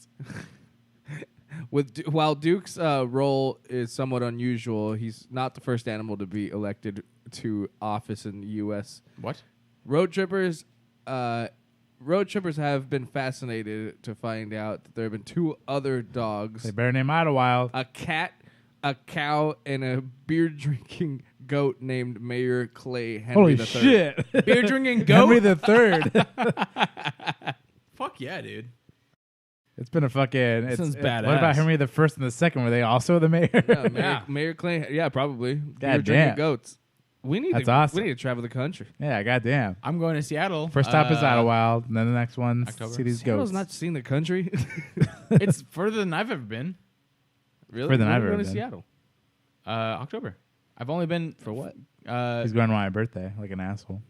while Duke's role is somewhat unusual, he's not the first animal to be elected to office in the U.S. What? Road trippers have been fascinated to find out that there have been 2 other dogs, They better name Idlewild. a cat, a cow, and a beer-drinking goat named Mayor Clay Henry Holy III. shit! Beer drinking goat? Henry the Third. Fuck yeah, dude. It's been a fucking. Sounds What badass. about Henry the First and the Second? Were they also the mayor? Yeah, Mayor, Yeah. Mayor Clay. Yeah, probably. God Beer-drinking damn. goats. We need That's to. awesome. We need to travel the country. Yeah, goddamn. I'm going to Seattle. First stop is Idlewild, and then the next one, October. see these Seattle's goats. not seeing the country. It's further than I've ever been. Really? Further than When I've are you ever going to been. Seattle. October. I've only been For what? He's going on my birthday, like an asshole.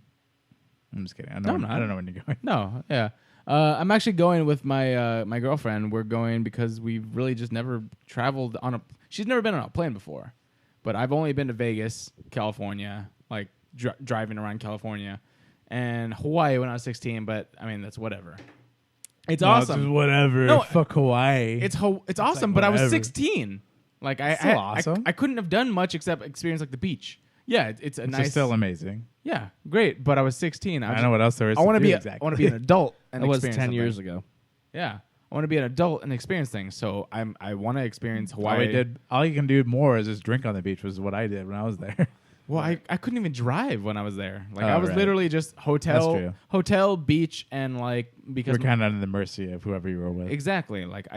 I'm just kidding. I No, I'm not. don't know when you're going. No, yeah. I'm actually going with my my girlfriend. We're going because we've really just never traveled on a. She's never been on a plane before, but I've only been to Vegas, California, like driving around California, and Hawaii when I was 16. But I mean, that's whatever. It's awesome. Whatever. No, fuck Hawaii. It's awesome, but I was whatever. 16. Like Still awesome. I couldn't have done much except experience like the beach. Yeah, it's a It's nice. just still amazing. Yeah, great. But I was 16. I know what else there is. I want to be. exactly. I want to be an adult and That was experience 10 something. years ago. Yeah, I want to be an adult and experience things. So I want to experience Hawaii. All you can do more is just drink on the beach, was what I did when I was there. Well, I couldn't even drive when I was there. Like Oh, I was right. literally just That's true. hotel, beach, and like because You're kind of under the mercy of whoever you were with. exactly like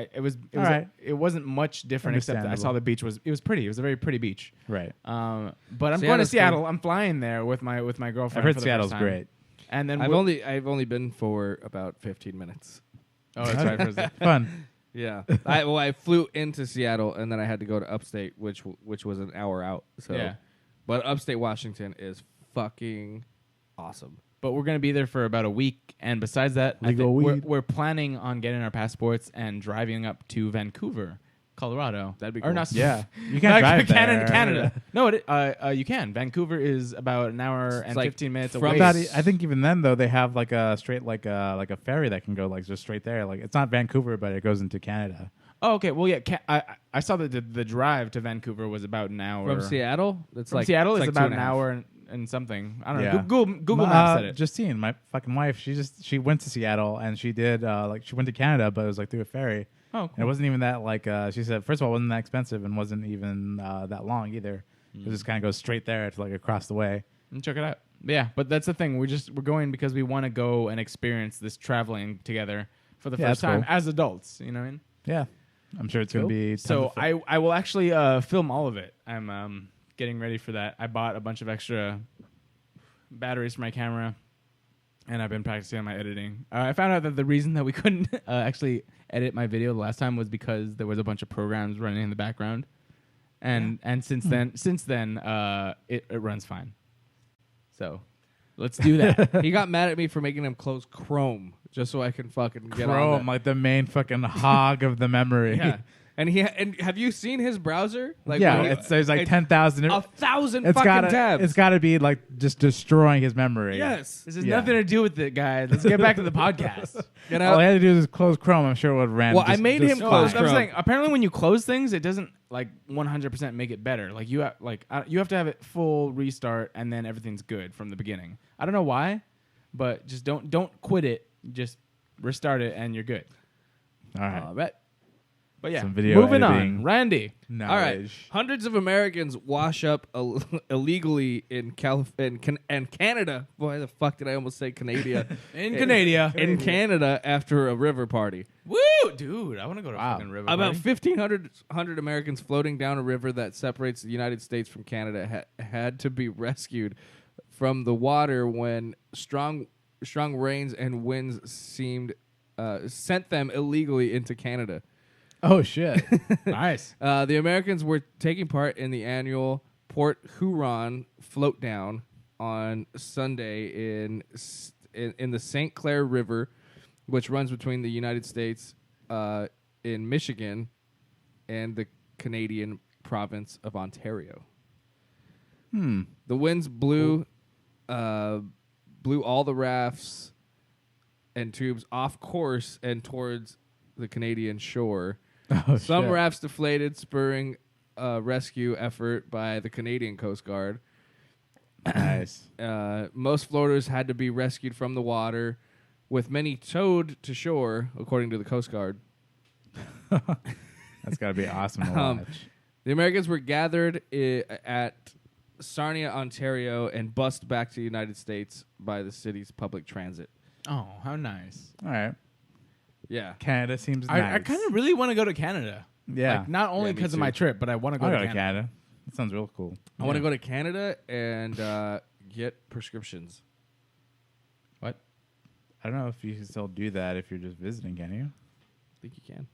right. it wasn't much different except that I saw Understandable. the beach was pretty. It was a very pretty beach. Right. But I'm going to Seattle's Seattle. cool. I'm flying there with my girlfriend. I've heard for the Seattle's first time. great. And then I've only been for about 15 minutes. oh that's right. for the- Fun. Yeah. I flew into Seattle and then I had to go to upstate, which was an hour out. So, Yeah. But upstate Washington is fucking awesome. But we're going to be there for about a week, and besides that, I Legal think weed. we're planning on getting our passports and driving up to Vancouver, Colorado. That'd be Or cool. not, Yeah. You can't drive there. Canada. No, you can. Vancouver is about an hour and like 15 minutes from away. Not I think even then though they have like a straight like a ferry that can go like just straight there. Like it's not Vancouver, but it goes into Canada. Oh, okay. Well, yeah. I saw that the drive to Vancouver was about an hour. From Seattle? That's From like Seattle it's is like about 2.5. an hour and something. I don't Yeah. know. Google Maps said it. Justine, my fucking wife, she went to Seattle and she did like she went to Canada, but it was like through a ferry. Oh, And it cool. wasn't even that like she said. First of all, it wasn't that expensive and wasn't even that long either. It just kind of goes straight there. It's like across the way. Check it out. Yeah, but that's the thing. We're going because we want to go and experience this traveling together for the Yeah, first that's time cool. as adults. You know what I mean? Yeah, I'm sure it's gonna be. tons So of fun. I will actually film all of it. I'm getting ready for that. I bought a bunch of extra batteries for my camera, and I've been practicing on my editing. I found out that the reason that we couldn't actually edit my video the last time was because there was a bunch of programs running in the background, and since then it runs fine. So let's do that. He got mad at me for making him close Chrome just so I can fucking get on Chrome, that. like the main fucking hog of the memory. Yeah. And have you seen his browser? Like yeah, when he- there's like 10,000. 1,000 It's fucking gotta, tabs. It's got to be like just destroying his memory. Yes. This has Yeah. nothing to do with it, guys. Let's get back to the podcast. Get All out. I had to do is close Chrome. I'm sure it would ran. Well, I just- made just him No, close I'm Chrome. saying apparently when you close things, it doesn't like 100% make it better. Like you have to have it full restart and then everything's good from the beginning. I don't know why, but just don't quit it. Just restart it and you're good. All right. Bet. But yeah, Some video moving editing. on. Randy, All right. Knowledge. Hundreds of Americans wash up illegally in Canada. Why the fuck did I almost say Canada? in Canada, In Canada after a river party. woo, dude, I want to go to Wow. fucking river. About party. 1,500 Americans floating down a river that separates the United States from Canada had to be rescued from the water when strong rains and winds sent them illegally into Canada. Oh shit. nice. The Americans were taking part in the annual Port Huron float down on Sunday in the St. Clair River, which runs between the United States in Michigan and the Canadian province of Ontario. The winds blew all the rafts and tubes off course and towards the Canadian shore. Oh, Some shit. rafts deflated, spurring a rescue effort by the Canadian Coast Guard. Nice. Most floaters had to be rescued from the water, with many towed to shore, according to the Coast Guard. That's got to be awesome to watch. The Americans were gathered at Sarnia, Ontario, and bussed back to the United States by the city's public transit. Oh, how nice. All right. Yeah. Canada seems nice. I kind of really want to go to Canada. Yeah. Like, not only Yeah, me because of too. my trip, but I want to go I'll to go to Canada. Canada. That sounds real cool. I want to go to Canada and get prescriptions. What? I don't know if you can still do that if you're just visiting, can you? I think you can.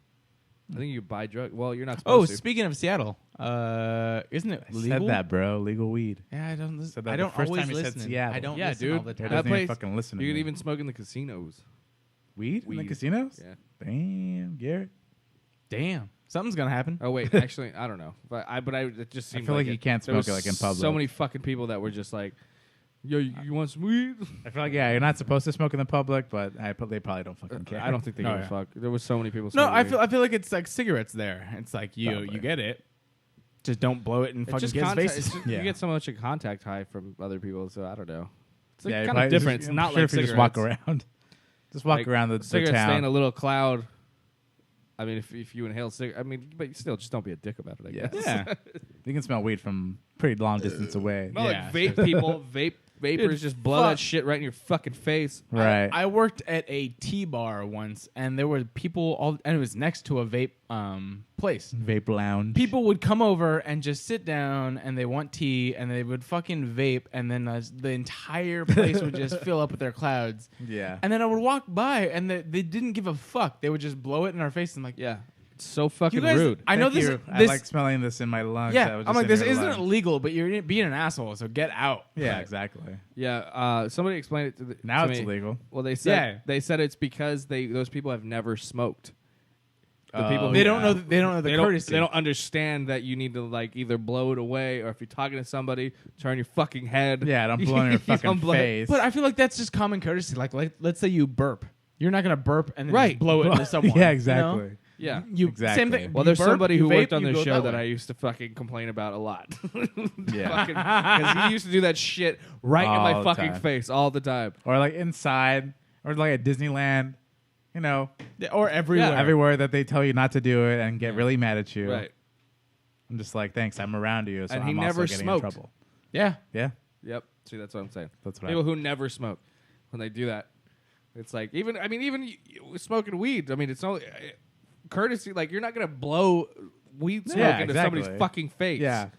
I think you buy drugs. Well, you're not Oh, supposed to. speaking of Seattle, isn't it I legal? said that, bro. Legal weed. Yeah, I don't listen. Said that I the don't first always time you said listen. Seattle. I don't Yeah, listen dude. all the He time. doesn't even place- fucking listen to You can me. even smoke in the casinos. Weed in the Weed. casinos? Yeah. Damn, Garrett. Something's gonna happen. Oh wait, actually, I don't know. But it just seemed feel like you can't there was smoke it, like, in public. So many fucking people that were just like, "Yo, you want some weed?" I feel like you're not supposed to smoke in the public, but they probably don't fucking care. I don't think they give a fuck. There was so many people. No, smoking I feel like it's like cigarettes there. It's like you get it, just don't blow it in It's fucking just kids' contact. faces. You get so much of contact high from other people, so I don't know. It's like Yeah, kind of different. It's I'm not sure like if you cigarettes. just walk around, Like, around the cigarettes stay in a town. little cloud. I mean, if you inhale cigarette, I mean, but still, just don't be a dick about it. I guess. Yeah. You can smell weed from pretty long distance away. Well, Yeah, like vape people, vapors just blow fuck. that shit right in your fucking face. Right. I worked at a tea bar once, and there were people and it was next to a vape place. Vape lounge. People would come over and just sit down, and they want tea, and they would fucking vape, and then the entire place would just fill up with their clouds. Yeah. And then I would walk by, and they didn't give a fuck. They would just blow it in our face. And I'm like, Yeah, it's so fucking you guys, rude. I know Thank this. you. I This like smelling this in my lungs. yeah, I was I'm just like, in this here isn't alone. illegal, but you're being an asshole, so get out. Yeah, Right. exactly. Yeah, somebody explained it to Now to it's me. illegal. Well, they Yeah. said it's because those people have never smoked. The people They who- don't know. They don't know the courtesy. They don't understand that you need to like either blow it away, or if you're talking to somebody, turn your fucking head. Yeah, don't blow in your fucking Don't blow it. face. But I feel like that's just common courtesy. Like let's say you burp. You're not gonna burp and then Right. just blow it into someone. yeah, you exactly. know? Yeah. You Exactly. same thing. Well, You there's burp, somebody you who vape, worked on you this go show that way. I used to fucking complain about a lot. Yeah. Because he used to do that shit right in All my the fucking time. face all the time. Or like inside, or like at Disneyland. You know, or everywhere. everywhere that they tell you not to do it and get really mad at you. Right. I'm just like, thanks, I'm around you, so And I'm he never also getting smoked. in trouble. Yeah. Yeah, Yep. See, that's what I'm saying. that's what People who never smoke, when they do that, it's like even smoking weed. I mean, it's only courtesy. Like you're not gonna blow weed smoke Yeah, into exactly. somebody's fucking face. Yeah.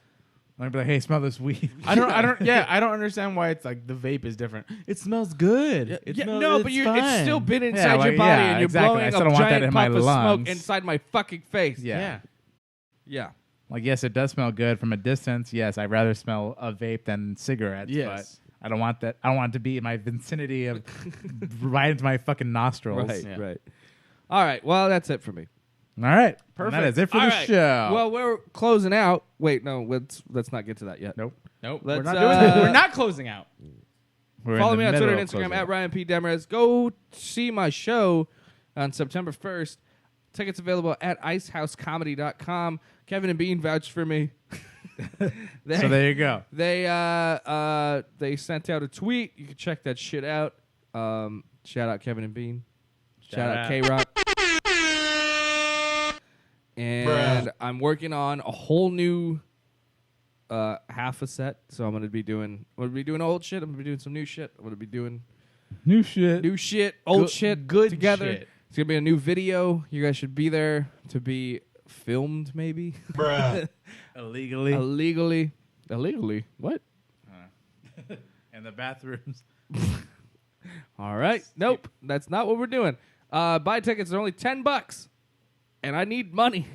I'm be like, hey, smell this weed. I don't understand why it's like the vape is different. It smells good. It smells, no, but it's it's still fine. been inside like, your body, yeah, and you're exactly. I blowing still a don't want that giant in my puff of smoke lungs. inside my fucking face. Yeah. Yeah. Like, yes, it does smell good from a distance. Yes, I'd rather smell a vape than cigarettes. Yes. But I don't want that. I don't want it to be in my vicinity of right into my fucking nostrils. Right. Yeah. Right. All right. Well, that's it for me. All right. Perfect. And that is it for All the right. show. Well, we're closing out. Wait, no. Let's not get to that yet. nope. Nope. Let's, We're not doing that. uh, We're not closing out. We're in Follow the me on middle Twitter and of Instagram closing at it. Ryan P. Demarez. Go see my show on September 1st. Tickets available at icehousecomedy.com. Kevin and Bean vouched for me. So there you go. They sent out a tweet. You can check that shit out. Shout out Kevin and Bean. Shout out K-Rock. And I'm working on a whole new half a set. So I'm gonna be doing old shit. I'm gonna be doing some new shit. I'm gonna be doing New shit. new shit, old Good- shit good together. shit. It's gonna be a new video. You guys should be there to be filmed, maybe. Illegally. Illegally. What? In the bathrooms. All right. Nope. That's not what we're doing. Buy tickets. They're only $10, and I need money.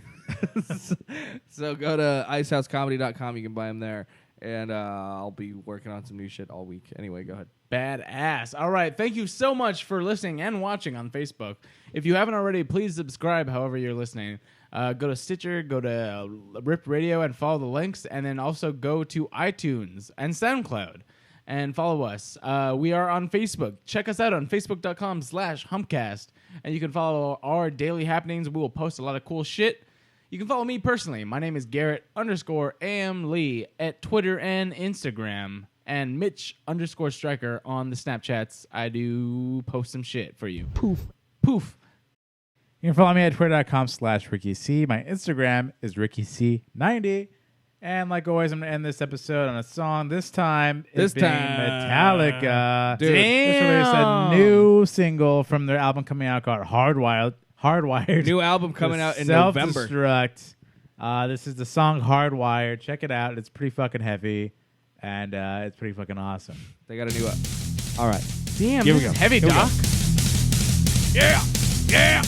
So go to icehousecomedy.com. You can buy them there, and I'll be working on some new shit all week. Anyway, go ahead. Badass. All right. Thank you so much for listening and watching on Facebook. If you haven't already, please subscribe however you're listening. Go to Stitcher, go to Ripped Radio and follow the links. And then also go to iTunes and SoundCloud and follow us. We are on Facebook. Check us out on facebook.com/Humpcast. And you can follow our daily happenings. We will post a lot of cool shit. You can follow me personally. My name is Garrett_AM Lee at Twitter and Instagram. And Mitch_Striker on the Snapchats. I do post some shit for you. Poof. You can follow me at twitter.com/RickyC. My Instagram is RickyC90. And like always, I'm going to end this episode on a song. This time, Metallica. Dude. This released a new single from their album coming out called Hardwired. New album coming out in November. Self-Destruct. This is the song Hardwired. Check it out. It's pretty fucking heavy. And it's pretty fucking awesome. They got a new. All right. Damn, Here we this is go. heavy, Here we Doc. go. Yeah.